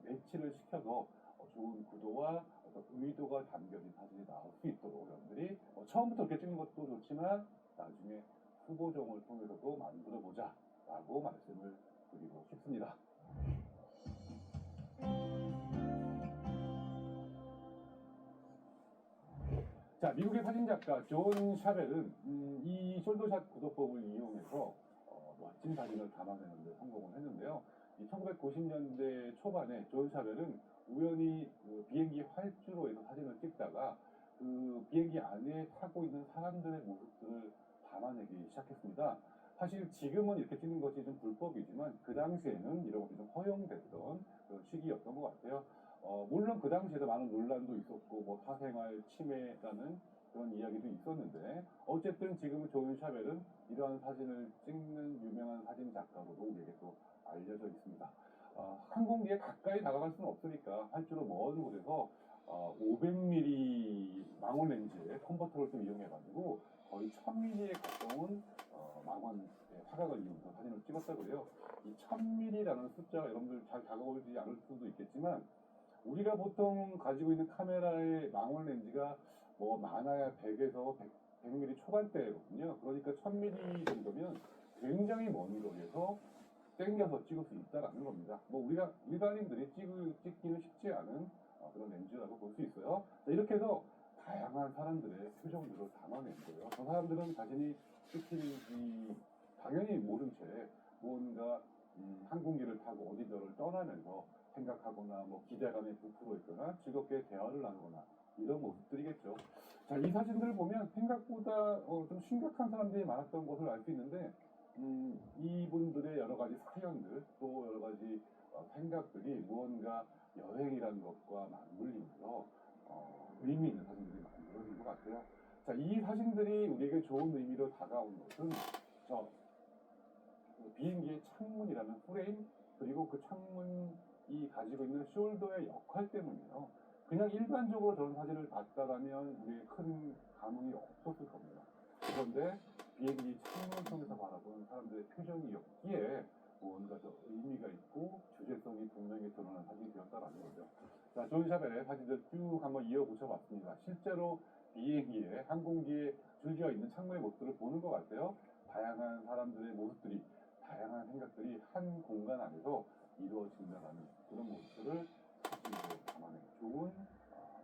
S1: 매치를 시켜서 좋은 구도와 어떤 의도가 담겨진 사진이 나올 수 있도록 여러분들이 처음부터 이렇게 찍는 것도 좋지만 나중에 후보정을 통해서도 만들어 보자 라고 말씀을 드리고 싶습니다. 자, 미국의 사진작가 존 샤벨은 이 숄더샷 구도법을 이용해서 멋진 사진을 담아내는 데 성공을 했는데요. 이 1990년대 초반에 존 샤벨은 우연히 그 비행기 활주로에서 사진을 찍다가 그 비행기 안에 타고 있는 사람들의 모습들을 담아내기 시작했습니다. 사실 지금은 이렇게 찍는 것이 좀 불법이지만 그 당시에는 이런 것이 좀 허용됐던 그런 시기였던 것 같아요. 물론 그 당시에도 많은 논란도 있었고 뭐 사생활 침해라는 그런 이야기도 있었는데 어쨌든 지금은 존 샤벨은 이러한 사진을 찍는 유명한 사진 작가로도 우리에게 또 알려져 있습니다. 항공기에 가까이 다가갈 수는 없으니까 활주로 먼 곳에서 500mm 망원 렌즈의 컨버터를 좀 이용해가지고 거의 1000mm에 가까운 망원 화각을 이용해서 사진을 찍었다고 해요. 이 1000mm라는 숫자가 여러분들 잘 다가오지 않을 수도 있겠지만 우리가 보통 가지고 있는 카메라의 망원 렌즈가 뭐 많아야 100에서 100mm 초반대거든요. 그러니까 1000mm 정도면 굉장히 먼 거리에서 땡겨서 찍을 수 있다라는 겁니다. 뭐 우리가 일반인들이 찍기는 쉽지 않은 그런 렌즈라고 볼 수 있어요. 이렇게 해서 다양한 사람들의 표정들을 담아낸 거예요. 저 사람들은 자신이 찍히는지 당연히 모른 채 무언가 항공기를 타고 어디저를 떠나면서 생각하거나 뭐 기대감에 부풀어 있거나 즐겁게 대화를 나누거나 이런 모습들이겠죠. 자, 이 사진들을 보면 생각보다 좀 심각한 사람들이 많았던 것을 알 수 있는데 이분들의 여러 가지 사연들 또 여러 가지 생각들이 무언가 여행이라는 것과 맞물리면서 의미 있는 사진들이 만들어진 것 같아요. 자, 이 사진들이 우리에게 좋은 의미로 다가온 것은 그 비행기의 창문이라는 프레임 그리고 그 창문이 가지고 있는 숄더의 역할 때문이에요. 그냥 일반적으로 저런 사진을 봤다라면 우리의 큰 감흥이 없었을 겁니다. 그런데 비행기 창문을 통해서 바라보는 사람들의 표정이었기에 무언가 더 의미가 있고 주제성이 분명히 드러난 사진이 되었다라는 거죠. 자, 존 샤벨의 사진들 쭉 한번 이어보셔봤습니다. 실제로 비행기에 항공기에 줄지어 있는 창문의 모습들을 보는 것 같아요. 다양한 사람들의 모습들이 다양한 생각들이 한 공간 안에서 이루어진다는 그런 모습들을 사진으로 담아낸 좋은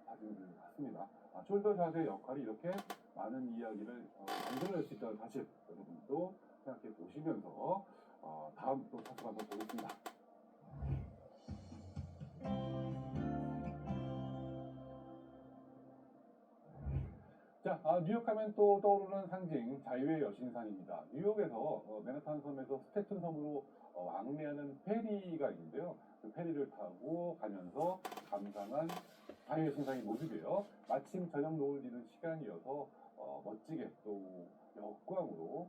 S1: 사진들 같습니다. 숄더샷의 역할이 이렇게 많은 이야기를 만들어낼 수 있다는 사실 여러분도 생각해 보시면서 다음 또 차트 한번 보겠습니다. 자, 뉴욕 하면 또 떠오르는 상징 자유의 여신상입니다. 뉴욕에서 맨하탄 섬에서 스태튼 섬으로 왕래하는 페리가 있는데요. 그 페리를 타고 가면서 감상한 자유의 여신상의 모습이에요. 마침 저녁 노을 지는 시간이어서 멋지게 또 역광으로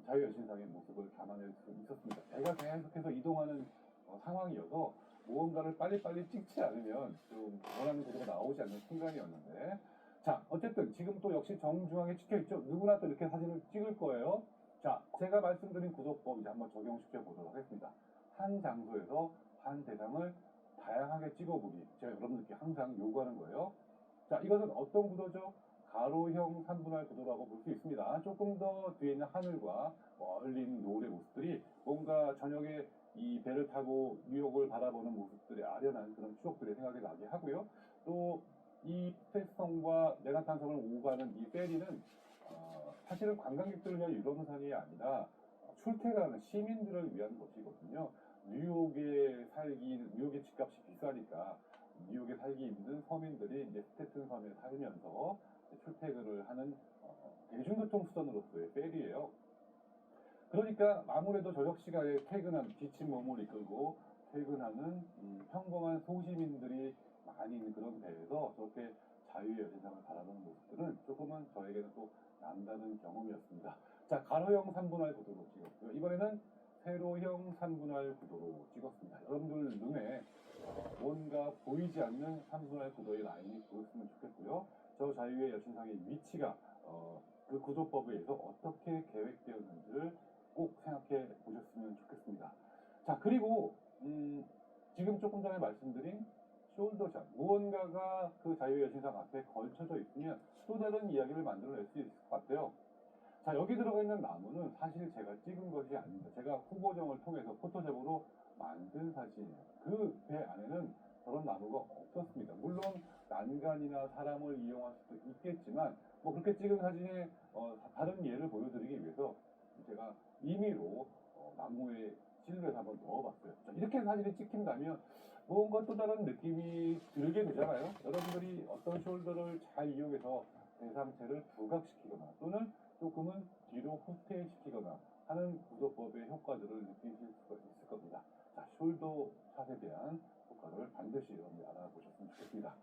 S1: 자유의 여신상의 모습을 담아낼 수 있었습니다. 배가 계속해서 이동하는 상황이어서 무언가를 빨리빨리 찍지 않으면 좀 원하는 구도가 나오지 않는 순간이었는데 자, 어쨌든 지금 또 역시 정중앙에 찍혀있죠. 누구나 또 이렇게 사진을 찍을 거예요. 자, 제가 말씀드린 구도법 이제 한번 적용시켜 보도록 하겠습니다. 한 장소에서 한 대상을 다양하게 찍어보기. 제가 여러분들께 항상 요구하는 거예요. 자, 이것은 어떤 구도죠? 가로형 3분할 구도라고 볼 수 있습니다. 조금 더 뒤에 있는 하늘과 멀린 노을의 모습들이 뭔가 저녁에 이 배를 타고 뉴욕을 바라보는 모습들이 아련한 그런 추억들이 생각이 나게 하고요. 또 이 스태트섬과 맨하탄 섬을 오가는 이 페리는 사실은 관광객들을 위한 유람선이 아니라 출퇴근하는 시민들을 위한 것이거든요. 뉴욕의 집값이 비싸니까 뉴욕에 살기 힘든 서민들이 이제 스태튼 섬에 살면서 출퇴근을 하는 대중교통 수단으로서의 페리예요. 그러니까 아무래도 저녁 시간에 지친 몸을 이끌고 퇴근하는 평범한 소시민들이 많이 있는 그런 배에서 저렇게 자유의 여신상을 바라보는 모습들은 조금은 저에게는 또 남다른 경험이었습니다. 자, 가로형 3분할 구도로 찍었고요. 이번에는 세로형 3분할 구도로 찍었습니다. 여러분들 눈에 뭔가 보이지 않는 3분할 구도의 라인이 보였으면 좋겠고요. 저 자유의 여신상의 위치가 그 구조법에 의해서 어떻게 계획되었는지를 꼭 생각해 보셨으면 좋겠습니다. 자, 그리고 지금 조금 전에 말씀드린 숄더샷, 무언가가 그 자유의 여신상 앞에 걸쳐져 있으면 또 다른 이야기를 만들어낼 수 있을 것 같아요. 자, 여기 들어가 있는 나무는 사실 제가 찍은 것이 아닙니다. 제가 후보정을 통해서 포토샵으로 만든 사진이에요. 그 배 안에는 저런 나무가 없었습니다. 물론 난간이나 사람을 이용할 수도 있겠지만 뭐 그렇게 찍은 사진에 다른 예를 보여드리기 위해서 제가 임의로 나무의 실루엣 한번 넣어봤어요. 자, 이렇게 사진이 찍힌다면 뭔가 또 다른 느낌이 들게 되잖아요. 여러분들이 어떤 숄더를 잘 이용해서 대상체를 부각시키거나 또는 조금은 뒤로 후퇴시키거나 하는 구조법의 효과들을 느끼실 수가 있을 겁니다. 자, 숄더 샷에 대한 효과를 반드시 여러분이 알아보셨으면 좋겠습니다.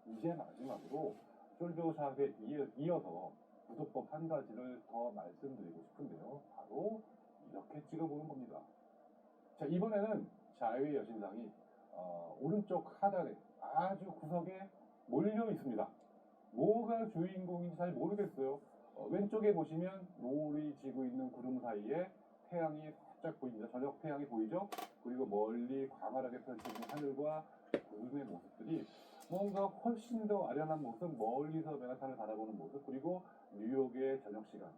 S1: 이제 마지막으로 숄더 샷에 이어서 구조법 한 가지를 더 말씀드리고 싶은데요. 바로 이렇게 찍어보는 겁니다. 자, 이번에는 자유의 여신상이 오른쪽 하단에 아주 구석에 몰려 있습니다. 뭐가 주인공인지 잘 모르겠어요. 왼쪽에 보시면 노을이 지고 있는 구름 사이에 태양이 살짝 보입니다. 저녁 태양이 보이죠? 그리고 멀리 광활하게 펼쳐진 하늘과 구름의 모습들이 뭔가 훨씬 더 아련한 모습, 멀리서 맨하탄을 바라보는 모습, 그리고 뉴욕의 저녁 시간.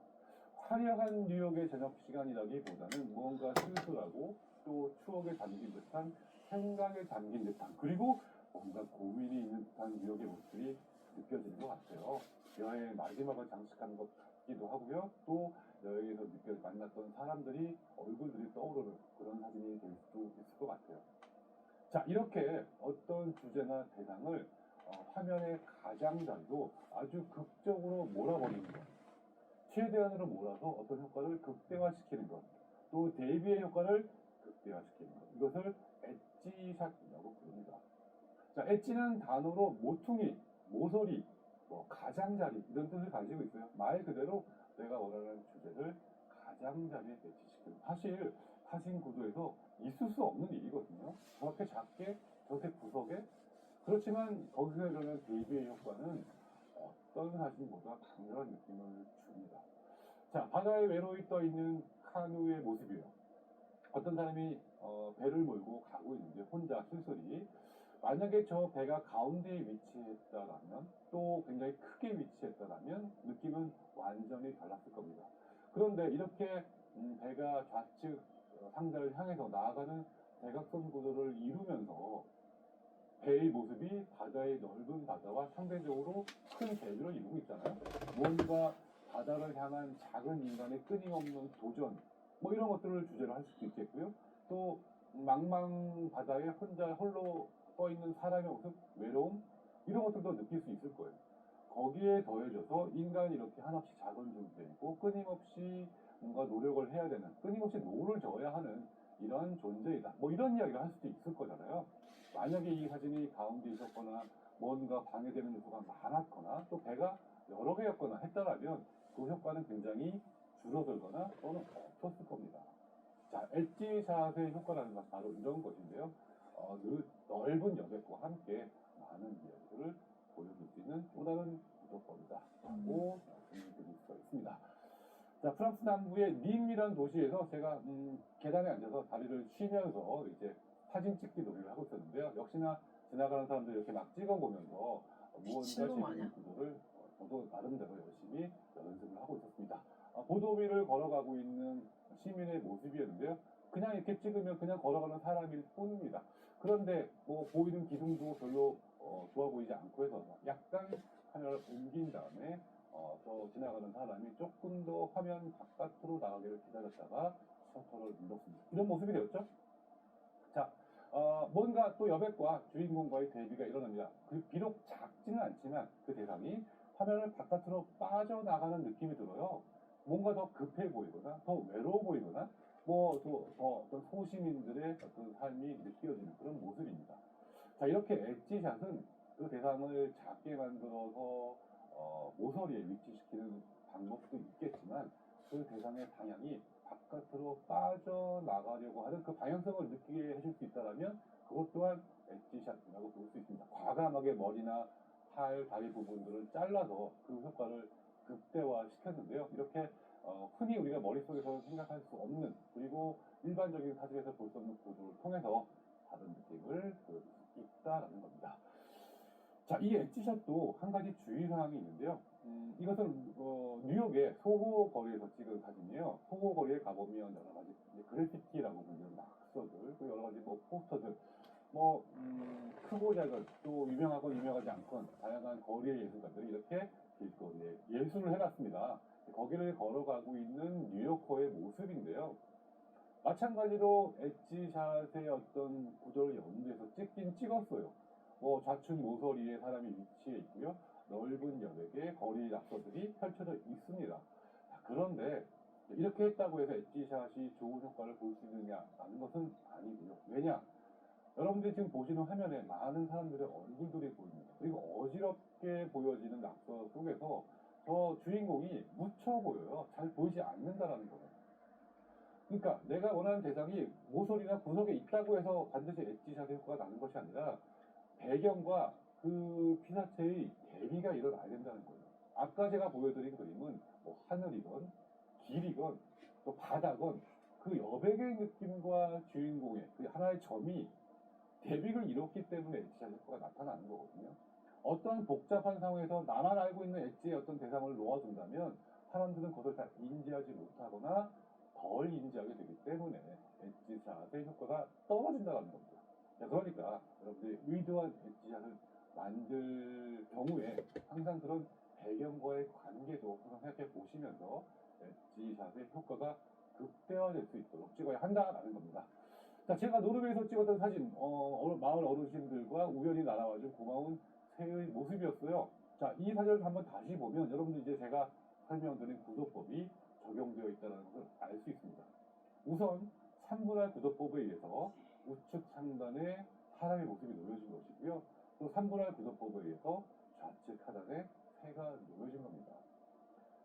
S1: 화려한 뉴욕의 저녁 시간이라기보다는 무언가 쓸쓸하고 또 추억에 담긴 듯한 생각에 담긴 듯한 그리고 뭔가 고민이 있는 듯한 뉴욕의 모습이 느껴지는 것 같아요. 여행의 마지막을 장식하는 것 같기도 하고요. 또 여행에서 만났던 사람들이 얼굴들이 떠오르는 그런 사진이 될 수도 있을 것 같아요. 자, 이렇게 어떤 주제나 대상을 화면의 가장자리로 아주 극적으로 몰아버리는 것, 최대한으로 몰아서 어떤 효과를 극대화시키는 것, 또 대비의 효과를 극대화시키는 것, 이것을 엣지샷이라고 부릅니다. 자, 엣지는 단어로 모퉁이, 모서리, 가장자리 이런 뜻을 가지고 있어요. 말 그대로 내가 원하는 주제를 가장자리에 배치시키는. 사실 사진 구도에서 있을 수 없는 일이거든요. 저렇게 작게, 저렇게 구석에. 그렇지만 거기서 일어나는 대비의 효과는 어떤 사진보다 강렬한 느낌을 줍니다. 자, 바다에 외로이 떠 있는 카누의 모습이에요. 어떤 사람이 배를 몰고 가고 있는데 혼자 쓸쓸히. 만약에 저 배가 가운데에 위치했다라면 또 굉장히 크게 위치했다라면 느낌은 완전히 달랐을 겁니다. 그런데 이렇게 배가 좌측 상자를 향해서 나아가는 대각선 구도를 이루면서 배의 모습이 바다의 넓은 바다와 상대적으로 큰 대비를 이루고 있잖아요. 뭔가 바다를 향한 작은 인간의 끊임없는 도전, 뭐 이런 것들을 주제로 할 수도 있겠고요. 또 망망 바다에 혼자 홀로 떠 있는 사람의 모습, 외로움 이런 것들도 느낄 수 있을 거예요. 거기에 더해져서 인간이 이렇게 한없이 작은 존재이고 끊임없이 뭔가 노력을 해야 되는, 끊임없이 노를 저어야 하는 이런 존재이다. 뭐 이런 이야기를 할 수도 있을 거잖아요. 만약에 이 사진이 가운데 있었거나 뭔가 방해되는 요소가 많았거나 또 배가 여러 개였거나 했더라면 그 효과는 굉장히 줄어들거나 또는 없었을 겁니다. 자, 엣지샷의 효과라는 건 바로 이런 것인데요. 넓은 여백과 함께 많은 이야기를 보여줄 수 있는 또 다른 구조법이다라고 말씀드릴 수가 있습니다. 자, 프랑스 남부의 림이라는 도시에서 제가 계단에 앉아서 다리를 쉬면서 이제 사진 찍기 놀이를 하고 있었는데요. 역시나 지나가는 사람들 이렇게 막 찍어보면서 무언가 재밌는 구도를 저도 나름대로 열심히 연습을 하고 있었습니다. 보도 위를 걸어가고 있는 시민의 모습이었는데요. 그냥 이렇게 찍으면 그냥 걸어가는 사람일 뿐입니다. 그런데 뭐 보이는 기둥도 별로 좋아 보이지 않고 해서 약간 카메라를 옮긴 다음에 저 지나가는 사람이 조금 더 화면 바깥으로 나가기를 기다렸다가 셔터를 눌렀습니다. 이런 모습이 되었죠. 자, 뭔가 또 여백과 주인공과의 대비가 일어납니다. 비록 작지는 않지만 그 대상이 화면을 바깥으로 빠져나가는 느낌이 들어요. 뭔가 더 급해 보이거나 더 외로워 보이거나 더 어떤 소시민들의 어떤 삶이 느껴지는 그런 모습입니다. 자, 이렇게 엣지샷은 그 대상을 작게 만들어서 모서리에 위치시키는 방법도 있겠지만 그 그 대상의 방향이 바깥으로 빠져나가려고 하는 그 방향성을 느끼게 해줄 수 있다면 그것 또한 엣지샷이라고 볼 수 있습니다. 과감하게 머리나 팔, 다리 부분들을 잘라서 그 효과를 극대화시켰는데요. 이렇게 흔히 우리가 머릿속에서 생각할 수 없는 그리고 일반적인 사진에서 볼 수 없는 구도를 통해서 다른 느낌을 보여줄 수 있다라는 겁니다. 자, 이 엣지샷도 한 가지 주의사항이 있는데요. 이것은 뉴욕의 소호 거리에서 찍은 사진이에요. 소호 거리에 가보면 여러 가지 그래피티라고 불리는 낙서들, 또 여러 가지 포스터들, 크고 작은 또 유명하건 유명하지 않건 다양한 거리의 예술가들이 이렇게 길거리에 예술을 해놨습니다. 거기를 걸어가고 있는 뉴요커의 모습인데요. 마찬가지로 엣지샷의 어떤 구조를 염두에서 찍긴 찍었어요. 좌측 모서리에 사람이 위치해 있고요. 넓은 여백에 거리 낙서들이 펼쳐져 있습니다. 자, 그런데 이렇게 했다고 해서 엣지샷이 좋은 효과를 볼 수 있느냐라는 것은 아니고요. 왜냐? 여러분들이 지금 보시는 화면에 많은 사람들의 얼굴들이 보입니다. 그리고 어지럽게 보여지는 낙서 속에서 저 주인공이 묻혀 보여요. 잘 보이지 않는다라는 거예요. 그러니까 내가 원하는 대상이 모서리나 구석에 있다고 해서 반드시 엣지샷 효과가 나는 것이 아니라 배경과 그 피사체의 대비가 일어나야 된다는 거예요. 아까 제가 보여드린 그림은 하늘이건 길이건 또 바다건 그 여백의 느낌과 주인공의 그 하나의 점이 대비를 이뤘기 때문에 엣지샷 효과가 나타나는 거거든요. 어떠한 복잡한 상황에서 나만 알고 있는 엣지의 어떤 대상을 놓아둔다면 사람들은 그것을 다 인지하지 못하거나 덜 인지하게 되기 때문에 엣지샷의 효과가 떨어진다는 겁니다. 자, 그러니까 여러분들이 의도한 엣지샷을 만들 경우에 항상 그런 배경과의 관계도 항상 생각해 보시면서 엣지샷의 효과가 극대화될 수 있도록 찍어야 한다라는 겁니다. 자, 제가 노르웨이에서 찍었던 사진, 마을 어르신들과 우연히 날아와준 고마운 새의 모습이었어요. 자, 이 사진을 한번 다시 보면 여러분들 이제 제가 설명드린 구도법이 적용되어 있다는 것을 알 수 있습니다. 우선 3분할 구도법에 의해서 우측 상단에 사람의 모습이 놓여진 것이고요. 또 3분할 구도법에 의해서 좌측 하단에 새가 놓여진 겁니다.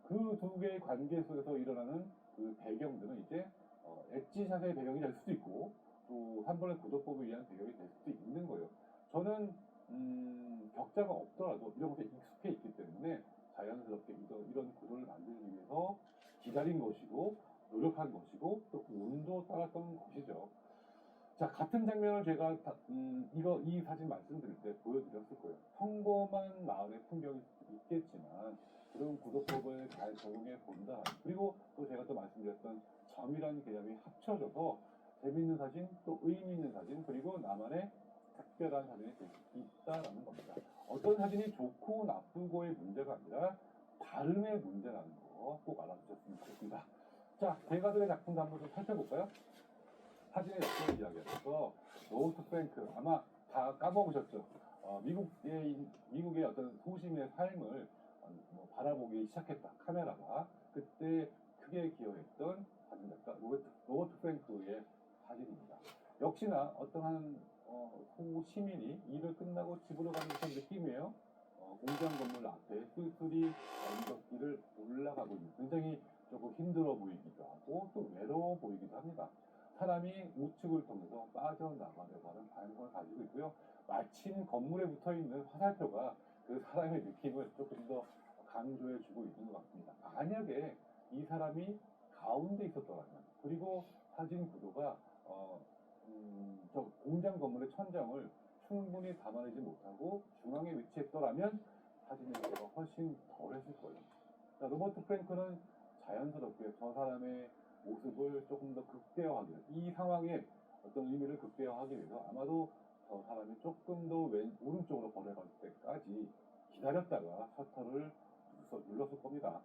S1: 그 두 개의 관계 속에서 일어나는 그 배경들은 이제 엣지샷의 배경이 될 수도 있고 또 3분할 구도법에 의한 배경이 될 수도 있는 거예요. 저는 격자가 없더라도 이런 것에 익숙해 있기 때문에 자연스럽게 이런 구도를 만들기 위해서 기다린 것이고 노력한 것이고 또 운도 따랐던 것이죠. 자, 같은 장면을 제가 이 사진 말씀드릴 때 보여드렸을 거예요. 평범한 마을의 풍경이 있겠지만 그런 구도법을 잘 적용해 본다. 그리고 또 제가 또 말씀드렸던 점이라는 개념이 합쳐져서 재밌는 사진, 또 의미 있는 사진, 그리고 나만의 특별한 사진이 될 수 있다라는 겁니다. 어떤 사진이 좋고 나쁘고의 문제가 아니라 발음의 문제라는 거 꼭 알아두셨으면 좋겠습니다. 자, 대가들의 작품도 한번 좀 살펴볼까요? 사진의 역사를 이야기하면서 로버트 프랭크, 아마 다 까먹으셨죠? 미국의 어떤 소심의 삶을 바라보기 시작했다. 카메라가 그때 크게 기여했던 사진작가 로버트 프랭크의 사진입니다. 역시나 어떠한 소시민이 일을 끝나고 집으로 가는 듯한 느낌이에요. 공장 건물 앞에 뿔뿔이 언덕길을 올라가고 있는 굉장히 조금 힘들어 보이기도 하고 또 외로워 보이기도 합니다. 사람이 우측을 통해서 빠져나가려고 하는 방향성을 가지고 있고요. 마침 건물에 붙어있는 화살표가 그 사람의 느낌을 조금 더 강조해주고 있는 것 같습니다. 만약에 이 사람이 가운데 있었더라면 그리고 사진 구도가 저 공장 건물의 천장을 충분히 담아내지 못하고 중앙에 위치했더라면 사진의 구도가 훨씬 덜했을 거예요. 자, 로버트 프랭크는 자연스럽게 저 사람의 모습을 조금 더 극대화하기 위해서 이 상황에 어떤 의미를 극대화하기 위해서 아마도 저 사람이 조금 더 오른쪽으로 걸어갈 때까지 기다렸다가 셔터를 눌렀을 겁니다.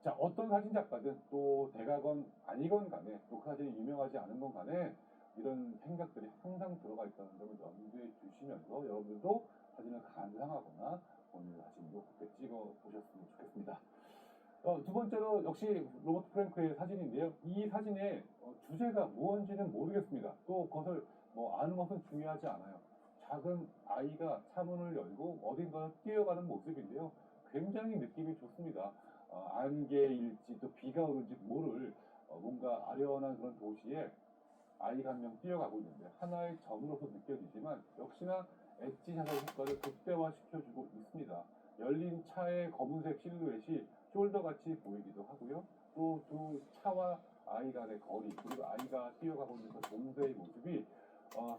S1: 자, 어떤 사진작가든 또 대가건 아니건 간에 또 그 사진이 유명하지 않은 건 간에 이런 생각들이 항상 들어가 있다는 점을 염두에 두시면서 여러분들도 사진을 감상하거나 본인의 사진도 그렇게 찍어 보셨으면 좋겠습니다. 두 번째로 역시 로버트 프랭크의 사진인데요. 이 사진의 주제가 무언지는 모르겠습니다. 또 그것을 아는 것은 중요하지 않아요. 작은 아이가 차문을 열고 어딘가를 뛰어가는 모습인데요. 굉장히 느낌이 좋습니다. 안개일지 또 비가 오는지 모를 뭔가 아련한 그런 도시에 아이가 한 명 뛰어가고 있는데 하나의 점으로서 느껴지지만 역시나 엣지 자세 효과를 극대화시켜주고 있습니다. 열린 차의 검은색 실루엣이 숄더같이 보이기도 하고요. 또 두 차와 아이 간의 거리 그리고 아이가 뛰어가고 있는 그 동서의 모습이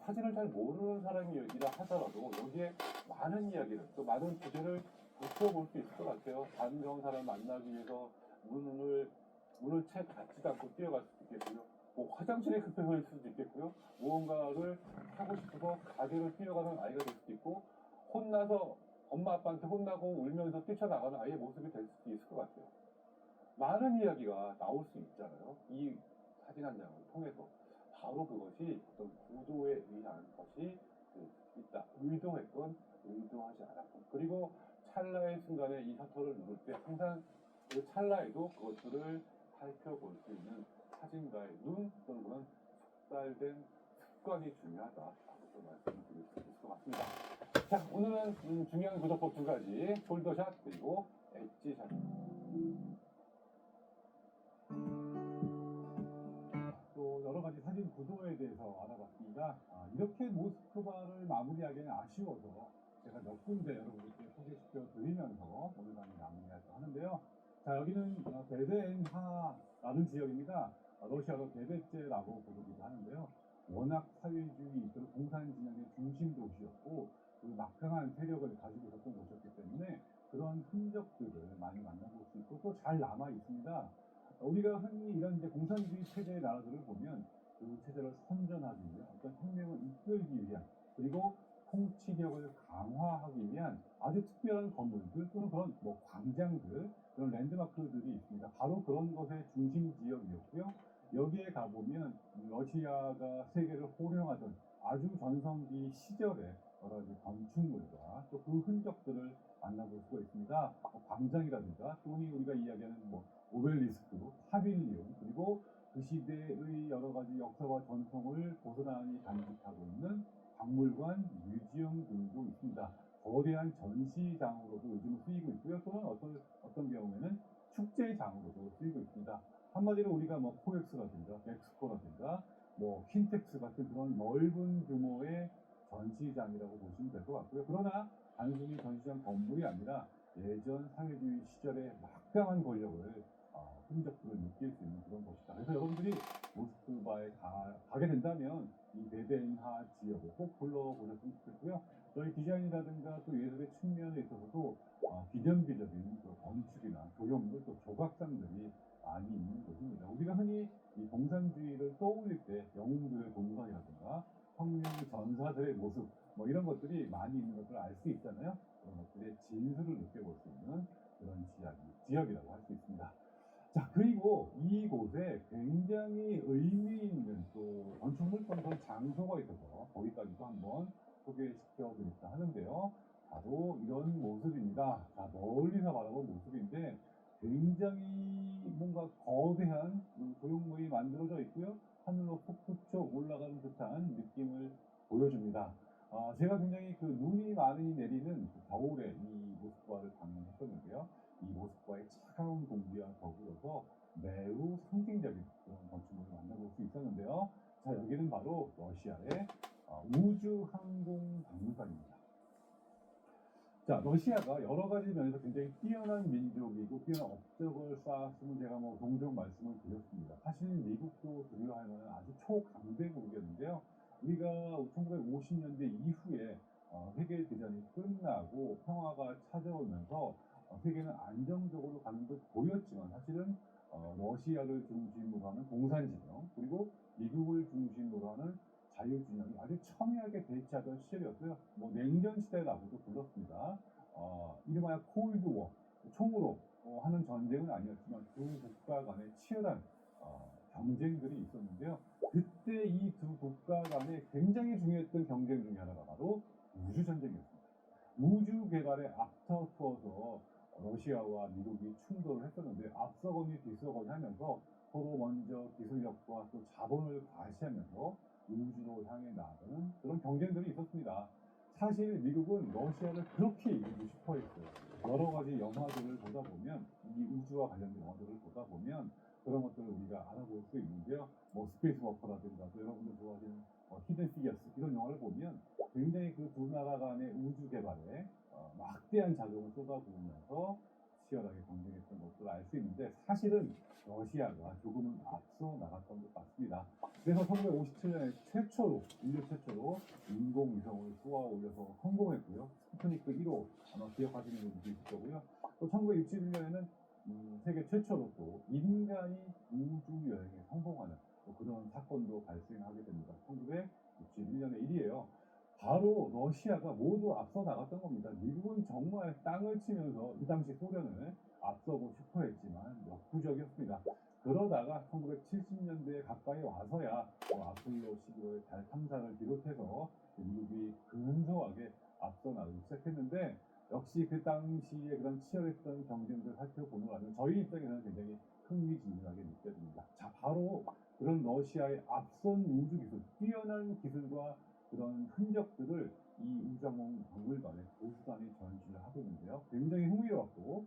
S1: 사진을 잘 모르는 사람이라 하더라도 여기에 많은 이야기를 또 많은 주제를 볼 수 있을 것 같아요. 반가운 사람 만나기 위해서 문을 채 닫지도 않고 뛰어갈 수도 있겠고요. 뭐 화장실에 급해서 있을 수도 있겠고요. 무언가를 하고 싶어서 가게를 뛰어가는 아이가 될 수도 있고 혼나서 엄마 아빠한테 혼나고 울면서 뛰쳐나가는 아이의 모습이 될 수도 있을 것 같아요. 많은 이야기가 나올 수 있잖아요. 이 사진 한 장을 통해서 바로 그것이 어떤 구도에 의한 것이 있다. 의도했건 의도하지 않았건 그리고 찰나의 순간에 이 셔터를 누를 때 항상 그 찰나에도 그것들을 살펴볼 수 있는 사진가의 눈 또는 그런 숙달된 습관이 중요하다라고 또 말씀을 드릴 수 있을 것 같습니다. 자, 오늘은 중요한 구도법 두 가지 숄더샷 그리고 엣지샷. 또 여러 가지 사진 구도에 대해서 알아봤습니다. 이렇게 모스크바를 마무리하기에는 아쉬워서 제가 몇 군데 여러분들께 소개시켜 드리면서 오늘 강의 마무리할까 하는데요. 자, 여기는 베덴하라는 지역입니다. 러시아로 베베제라고 부르기도 하는데요. 워낙 사회주의 공산 진영의 중심 도시였고 그 막강한 세력을 가지고 있었던 곳이었기 때문에 그런 흔적들을 많이 만나볼 수 있고 또 잘 남아 있습니다. 우리가 흔히 이런 이제 공산주의 체제의 나라들을 보면 그 체제를 선전하기 위해 어떤 혁명을 이끌기 위한 그리고 통치력을 강화하기 위한 아주 특별한 건물들 또는 그런 뭐 광장들 그런 랜드마크들이 있습니다. 바로 그런 것의 중심 지역이었고요. 여기에 가보면 러시아가 세계를 호령하던 아주 전성기 시절의 여러 가지 건축물과 또 그 흔적들을 만나볼 수가 있습니다. 광장이라든가 또는 우리가 이야기하는 뭐 오벨리스크, 파빌리온 그리고 그 시대의 여러 가지 역사와 전통을 고스란히 간직하고 있는 박물관, 뮤지엄 등도 있습니다. 거대한 전시장으로도 요즘 쓰이고 있고요. 또는 어떤 경우에는 축제장으로도 쓰이고 있습니다. 한마디로 우리가 뭐 코엑스라든가 엑스포라든가 뭐 킨텍스 같은 그런 넓은 규모의 전시장이라고 보시면 될 것 같고요. 그러나 단순히 전시장 건물이 아니라 예전 사회주의 시절의 막강한 권력을 흔적들을 느낄 수 있는 그런 곳이다. 그래서 여러분들이 모스크바에 가게 된다면 이 베덴하 지역을 꼭 둘러보셨으면 좋겠고요. 저희 디자인이라든가 또 예술의 측면에 있어서도 기념비적인 건축이나 조형물 또 조각상들이 많이 있는 곳입니다. 우리가 흔히 이 공산주의를 떠올릴 때 영웅들의 동선이라든가 혁명 전사들의 모습 뭐 이런 것들이 많이 있는 것을 알 수 있잖아요. 그런 것들의 진수를 느껴볼 수 있는 그런 지역이라고 할 수 있습니다. 자, 그리고 이곳에 굉장히 의미 있는 또 건축물 또는 그런 장소가 있어서 거기까지도 한번 소개시켜 드릴까 하는데요. 바로 이런 모습입니다. 자, 멀리서 바라본 모습인데 굉장히 뭔가 거대한 고용물이 만들어져 있고요. 하늘로 푹푹 올라가는 듯한 느낌을 보여줍니다. 제가 굉장히 그 눈이 많이 내리는 그 겨울에 이 모스크바를 방문했었는데요. 이 모스크바의 차가운 공기와 더불어서 매우 상징적인 그런 건축물을 만나볼 수 있었는데요. 자, 여기는 바로 러시아의 우주항공박물관입니다. 자, 러시아가 여러 가지 면에서 굉장히 뛰어난 민족이고 뛰어난 업적을 쌓았음을 제가 뭐 종종 말씀을 드렸습니다. 사실 미국도 두려워할 만한 아주 초강대국이었는데요. 우리가 1950년대 이후에 세계 대전이 끝나고 평화가 찾아오면서 세계는 안정적으로 가는 듯 보였지만 사실은 러시아를 중심으로 하는 공산진영 그리고 미국을 중심으로 하는 자유진영이 아주 첨예하게 대치하던 시절이었고요. 뭐 냉전 시대라고도 불렀습니다. 이름하여 콜드워, 총으로 하는 전쟁은 아니었지만 두 국가 간의 치열한 경쟁들이 있었는데요. 그때 이 두 국가 간에 굉장히 중요했던 경쟁 중에 하나가 바로 우주 전쟁이었습니다. 우주 개발에 앞서서 러시아와 미국이 충돌을 했었는데 앞서거니 뒤서거니 하면서 서로 먼저 기술력과 또 자본을 과시하면서 우주로 향해 나아가는 그런 경쟁들이 있었습니다. 사실 미국은 러시아를 그렇게 이기고 싶어 했어요. 여러 가지 영화들을 보다 보면 이 우주와 관련된 영화들을 보다 보면 그런 것들을 우리가 알아볼 수 있는데요. 뭐 스페이스 워커라든가 또 여러분들 좋아하시는 히든 피겨스 이런 영화를 보면 굉장히 그 두 나라 간의 우주 개발에 막대한 자금을 쏟아부으면서 치열하게 경쟁했던 것을 알 수 있는데 사실은 러시아가 조금은 앞서 나갔던 것 같습니다. 그래서 1957년에 최초로 인류 최초로 인공위성을 쏘아 올려서 성공했고요. 스푸트니크 1호 아마 기억하시는 분들이 있을 거고요. 또 1961년에는 세계 최초로 또 인간이 우주 여행에 성공하는 그런 사건도 발생하게 됩니다. 1961년의 일이에요. 바로 러시아가 모두 앞서 나갔던 겁니다. 미국은 정말 땅을 치면서 이 당시 소련을 앞서고 싶어 했지만 역부족이었습니다. 그러다가 1970년대에 가까이 와서야 아폴로 11호의 달 탐사를 비롯해서 미국이 근소하게 앞서 나가기 시작했는데 역시 그 당시에 그런 치열했던 경쟁들을 살펴보느라면 저희 입장에서는 굉장히 흥미진진하게 느껴집니다. 자, 바로 그런 러시아의 앞선 우주 기술, 뛰어난 기술과 그런 흔적들을 이 우주항공 박물관에 보수단이 전시를 하고 있는데요. 굉장히 흥미로웠고,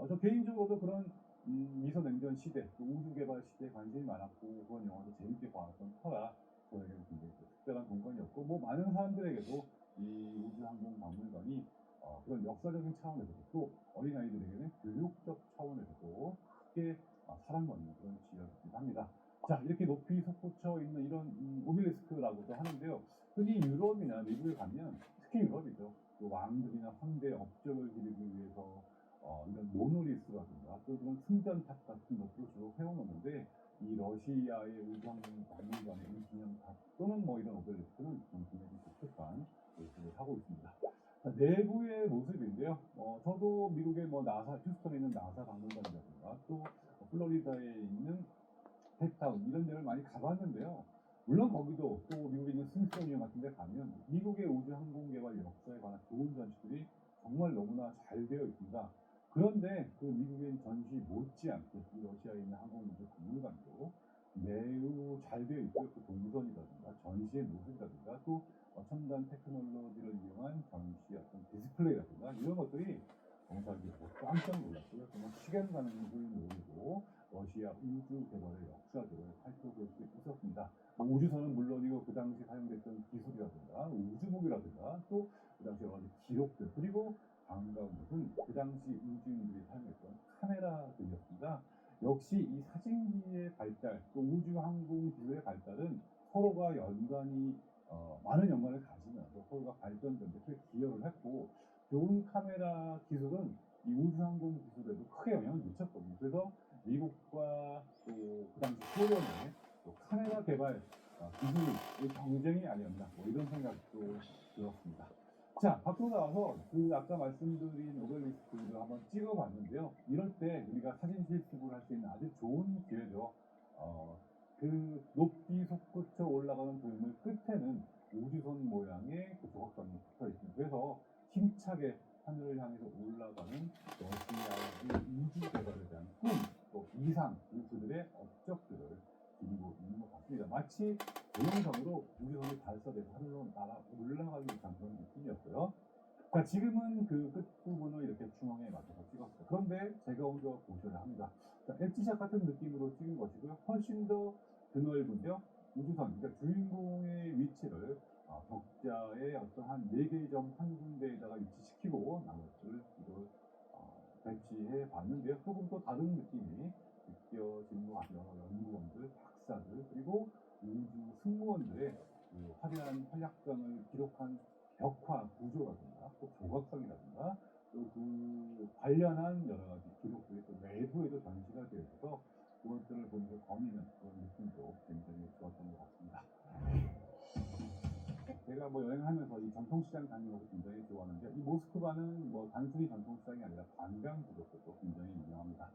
S1: 저 개인적으로도 그런 미소냉전 시대, 또 우주 개발 시대에 관심이 많았고, 그런 영화도 재밌게 봤던 터라 저에게는 굉장히 특별한 공간이었고, 뭐 많은 사람들에게도 이 우주항공 박물관이 그런 역사적인 차원에서도 또 어린아이들에게는 교육적 차원에서도 크게 사랑받는 그런 지역이기도 합니다. 자, 이렇게 높이 솟구쳐 있는 이런 오벨리스크라고도 하는데요. 흔히 유럽이나 미국에 가면 특히 유럽이죠. 그 왕들이나 황제의 업적을 기리기 위해서 이런 모노리스라든가 또 그런 승전탑 같은 것들을 주로 세워놓는데 이 러시아의 우주항공 박물관의 이 기념탑 또는 뭐 이런 오벨리스크는 굉장히 독특한 모습을 하고 있습니다. 자, 내부의 모습인데요. 저도 미국의 뭐 나사, 휴스턴에 있는 나사 박물관이라든가 또 플로리다에 있는 텍타운 이런 데를 많이 가봤는데요. 물론 거기도 또 미국에 있는 스미소니언 같은 데 가면 미국의 우주 항공 개발 역사에 관한 좋은 전시들이 정말 너무나 잘 되어 있습니다. 그런데 그 미국의 전시 못지않게 이 러시아에 있는 항공우주 박물관도 매우 잘 되어 있고요. 그 동선이라든가 전시의 모습이라든가 또 첨단 테크놀로지를 이용한 전시 어떤 디스플레이라든가 이런 것들이 정말 깜짝 놀랐고요. 정말 시간 가는 줄 모르고 러시아 우주 개발의 역사들을 살펴볼 수 있었습니다. 우주선은 물론이고 그 당시 사용됐던 기술이라든가 우주복이라든가 또 그 당시 여러 가지 기록들 그리고 반가운 것은 그 당시 우주인들이 사용했던 카메라들이었습니다. 역시 이 사진기의 발달 또 우주항공 기술의 발달은 서로가 연관이 많은 연관을 가지면서 서로가 발전된 데 크게 기여를 했고 좋은 카메라 기술은 이 우주항공 기술에도 크게 영향을 미쳤거든요. 그래서 미국과 또 그 당시 소련의 또 카메라 개발 기술의 경쟁이 아니었나 뭐 이런 생각도 들었습니다. 자, 밖으로 나와서 그 아까 말씀드린 오벨리스크를 한번 찍어봤는데요. 이럴 때 우리가 사진 실습을 할 수 있는 아주 좋은 기회죠. 그 높이 솟구쳐 올라가는 도형물 끝에는 우주선 모양의 그 조각상이 붙어 있습니다. 그래서 힘차게 하늘을 향해서 올라가는 러시아의 우주 개발에 대한 꿈, 또 이상, 그들의 업적들을 기리고 있는 것 같습니다. 마치 동영상으로 우주선이 발사돼서 하늘로 날아 올라가는 듯한 그런 느낌이었고요. 자, 지금은 그 끝부분을 이렇게 중앙에 맞춰서 찍었어요. 그런데 제가 먼저 보셔야 합니다. 자, 엣지샷 같은 느낌으로 찍은 것이고요. 훨씬 더 드넓은데요. 우주선, 그러니까 주인공의 위치를 격자의 어떤 한 4개의 점 한 군데에다가 위치시키고 나머지를 이걸 배치해 봤는데요. 조금 더 다른 느낌이 느껴지는 것 같아요. 연구원들, 박사들, 그리고 우주 승무원들의 그 화려한 활약상을 기록한 벽화 구조라든가 또 조각상이라든가 또 그 관련한 여러 가지 기록들이 또 외부에도 전시가 되어 있어서 그것들을 보면서 거미는 그런 느낌도 굉장히 좋았던 것 같습니다. 제가 뭐 여행하면서 이 전통시장 다니는 것을 굉장히 좋아하는데 이 모스크바는 뭐 단순히 전통시장이 아니라 관광지로서도 굉장히 유명합니다.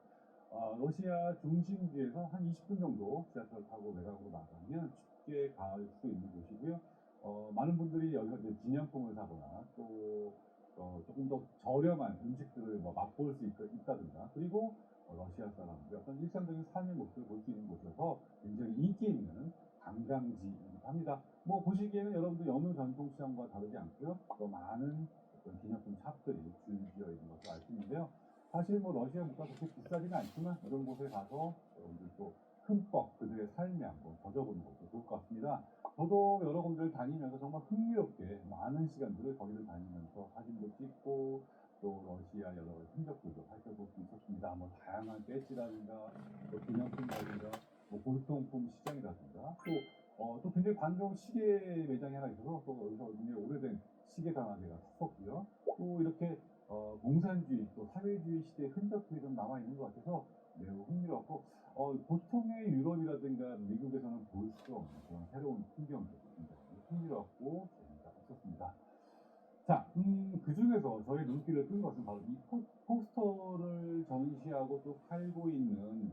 S1: 러시아 중심지에서 한 20분 정도 지하철 타고 외곽으로 나가면 쉽게 갈 수 있는 곳이고요. 많은 분들이 여기서 이제 기념품을 사거나 또 조금 더 저렴한 음식들을 뭐 맛볼 수 있다든가 그리고 러시아 사람들의 어떤 일상적인 삶의 모습을 볼 수 있는 곳이어서 굉장히 인기 있는 관광지이기도 합니다. 뭐 보시기에는 여러분들 어느 전통시장과 다르지 않고요. 또 많은 그런 기념품 샵들이 줄지어 있는 것으로 알 수 있는데요. 사실 뭐 러시아 물가 그렇게 비싸지는 않지만 이런 곳에 가서 여러분들 또 흠뻑 그들의 삶에 한번 젖어보는 것도 좋을 것 같습니다. 저도 여러 군데를 다니면서 정말 흥미롭게 많은 시간들을 거기를 다니면서 사진도 찍고 또 러시아 여러 가지 흔적들도 살펴볼 수 있었습니다. 뭐 다양한 배지라든가 또 기념품이라든가 뭐 골동품 시장이라든가 또 굉장히 반가운 시계 매장이 하나 있어서 또 여기서 굉장히 오래된 시계 강화제가 섰었고요. 또 이렇게 공산주의 또 사회주의 시대의 흔적들이 좀 남아있는 것 같아서 매우 흥미롭고 보통의 유럽이라든가 미국에서는 볼 수 없는 그런 새로운 풍경들 굉장히 흥미롭고 재미가 있었습니다. 자, 그 중에서 저의 눈길을 끈 것은 바로 이 포스터를 전시하고 또 팔고 있는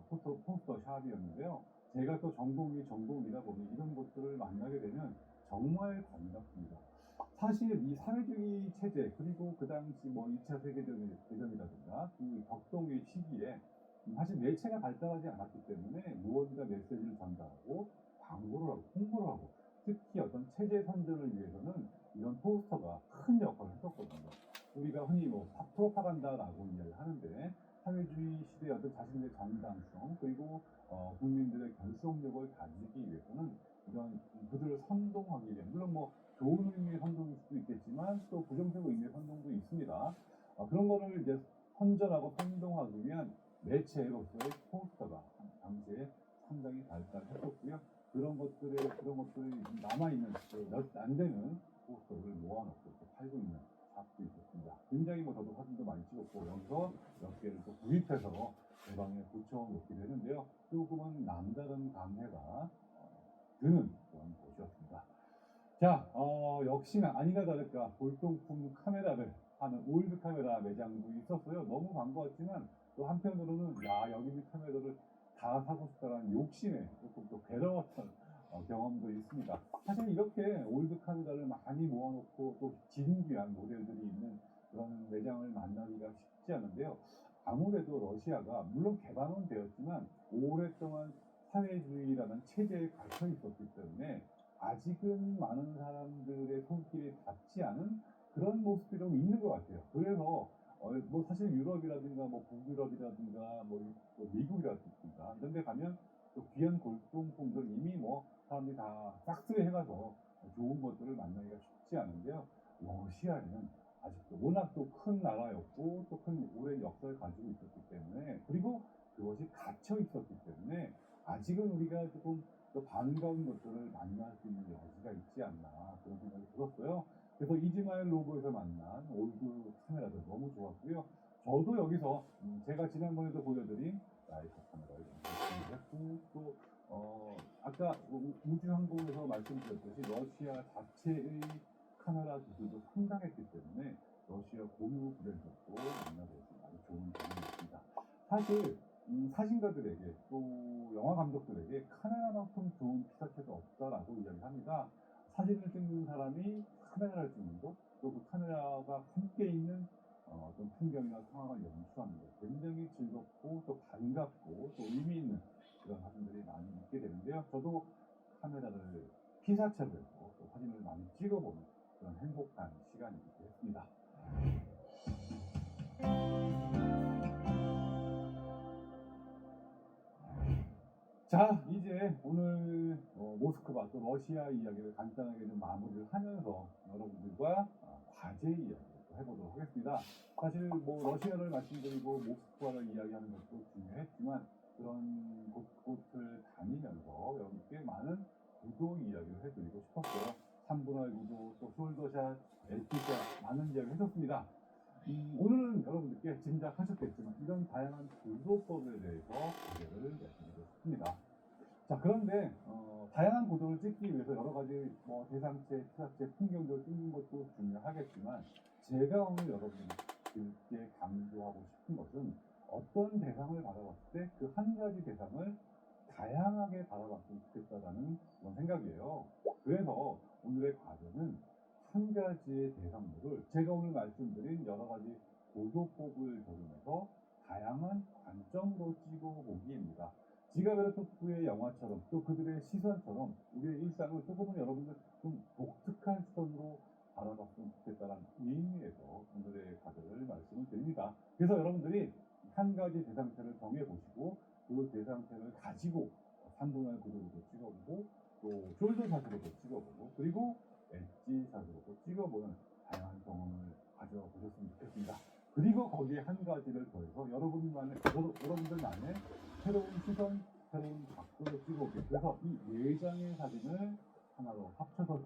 S1: 포스터 샵이었는데요. 제가 또 전공이다 보니 이런 곳들을 만나게 되면 정말 반갑습니다. 사실 이 사회주의 체제 그리고 그 당시 뭐 2차 세계대전이라든가 그 격동의 시기에 사실 매체가 발달하지 않았기 때문에 무언가 메시지를 전달하고 광고를 하고 홍보를 하고 특히 어떤 체제 선전을 위해서는 이런 포스터가 큰 역할을 했었거든요. 우리가 흔히 뭐 프로파간다라고 이야기를 하는데 사회주의 시대의 어떤 자신들의 정당성 그리고 국민들의 결속력을 가지기 위해서는 이런 그들을 선동하기 위해 물론 뭐 좋은 의미의 선동일 수도 있겠지만 또 부정적 의미의 선동도 있습니다. 그런 거를 이제 선전하고 선동하기 위한 매체로서의 포스터가 당시에 상당히 발달했었고요. 그런 것들이 남아있는 몇 안 되는 포스터를 모아놓고 이렇게 팔고 있는 샵도 있었습니다. 굉장히 뭐 저도 사진도 많이 찍었고 여기서 몇 개를 또 구입해서 제 방에 붙여놓게 되는데요. 조금은 남다른 감회가 드는 그런 곳이었습니다. 자, 역시나 아니나 다를까 골동품 카메라를 하는 올드 카메라 매장도 있었어요. 너무 반가웠지만 또 한편으로는 야 여기 있는 카메라를 다 사고 싶다라는 욕심에 조금 또 괴로웠던 경험도 있습니다. 사실 이렇게 올드 카메라를 많이 모아놓고 또 진귀한 모델들이 있는 그런 매장을 만나기가 쉽지 않은데요. 아무래도 러시아가 물론 개방은 되었지만 오랫동안 사회주의라는 체제에 갇혀 있었기 때문에 아직은 많은 사람들의 손길이 닿지 않은 그런 모습이 좀 있는 것 같아요. 그래서 뭐 사실 유럽이라든가 뭐 북유럽이라든가 뭐 미국이라든가 이런 데 가면 또 귀한 골동품들 이미 뭐 사람들이 다 싹쓸이 해가서 좋은 것들을 만나기가 쉽지 않은데요. 러시아에는 아직도 워낙 또 큰 나라였고 또 큰 오랜 역사를 가지고 있었기 때문에 그리고 그것이 갇혀 있었기 때문에 아직은 우리가 조금 또 반가운 것들을 만날 수 있는 여지가 있지 않나 그런 생각이 들었어요. 그래서 이즈마일 로고에서 만난 올드 카메라들 너무 좋았고요. 저도 여기서 제가 지난번에도 보여드린 라이프 카메라를 준비했고 또 아까 우주항공에서 말씀드렸듯이 러시아 자체의 카메라 기술도 상당했기 때문에 러시아 고유 브랜드도 만나볼 수 있는 아주 좋은 경험이었습니다. 사실 사진가들에게 또 영화 감독들에게 카메라만큼 좋은 피사체가 없다라고 이야기합니다. 사진을 찍는 사람이 카메라를 찍는 것, 또 그 카메라가 함께 있는 어떤 풍경이나 상황을 연출하는 것 굉장히 즐겁고 또 반갑고 또 의미 있는 그런 사진들이 많이 있게 되는데요. 저도 카메라를 피사체로 해서 또 사진을 많이 찍어보는 그런 행복한 시간이기도 했습니다. 자, 이제 오늘 모스크바 또 러시아 이야기를 간단하게 좀 마무리를 하면서 여러분들과 과제 이야기를 또 해보도록 하겠습니다. 사실 뭐 러시아를 말씀드리고 모스크바를 이야기하는 것도 중요했지만 그런 곳을 다니면서 여러분께 많은 구도 이야기를 해드리고 싶었어요. 3분할 구도, 또 숄더샷, LP샷 많은 이야기 했었습니다. 오늘은 여러분들께 짐작하셨겠지만 이런 다양한 구도법에 대해서 소개를 말씀드리고 싶습니다. 자, 그런데 다양한 구도를 찍기 위해서 여러 가지 뭐 대상체, 피사체, 풍경들을 찍는 것도 중요하겠지만 제가 오늘 여러분들께 강조하고 싶은 것은 어떤 대상을 바라봤을 때 그 한 가지 대상을 다양하게 바라봤으면 좋겠다라는 그런 생각이에요. 그래서 오늘의 과제는 한 가지의 대상물을 제가 오늘 말씀드린 여러 가지 구도법을 적용해서 다양한 관점으로 찍어보기입니다. 지가베르토프의 영화처럼 또 그들의 시선처럼 우리의 일상을 조금은 여러분들 좀 독특한 시선으로 바라봤으면 좋겠다는 의미에서 오늘의 카드를 말씀을 드립니다. 그래서 여러분들이 한 가지 대상태를 정해보시고 그 대상태를 가지고 3분할 구도로도 찍어보고 또 숄더 샷으로도 찍어보고 그리고 엣지 샷으로도 찍어보는 다양한 경험을 가져보셨으면 좋겠습니다. 그리고 거기에 한 가지를 더해서 여러분들만의 새로운 시선, 새로운 각도로 찍어보고 그래서 이 4장의 사진을 하나로 합쳐서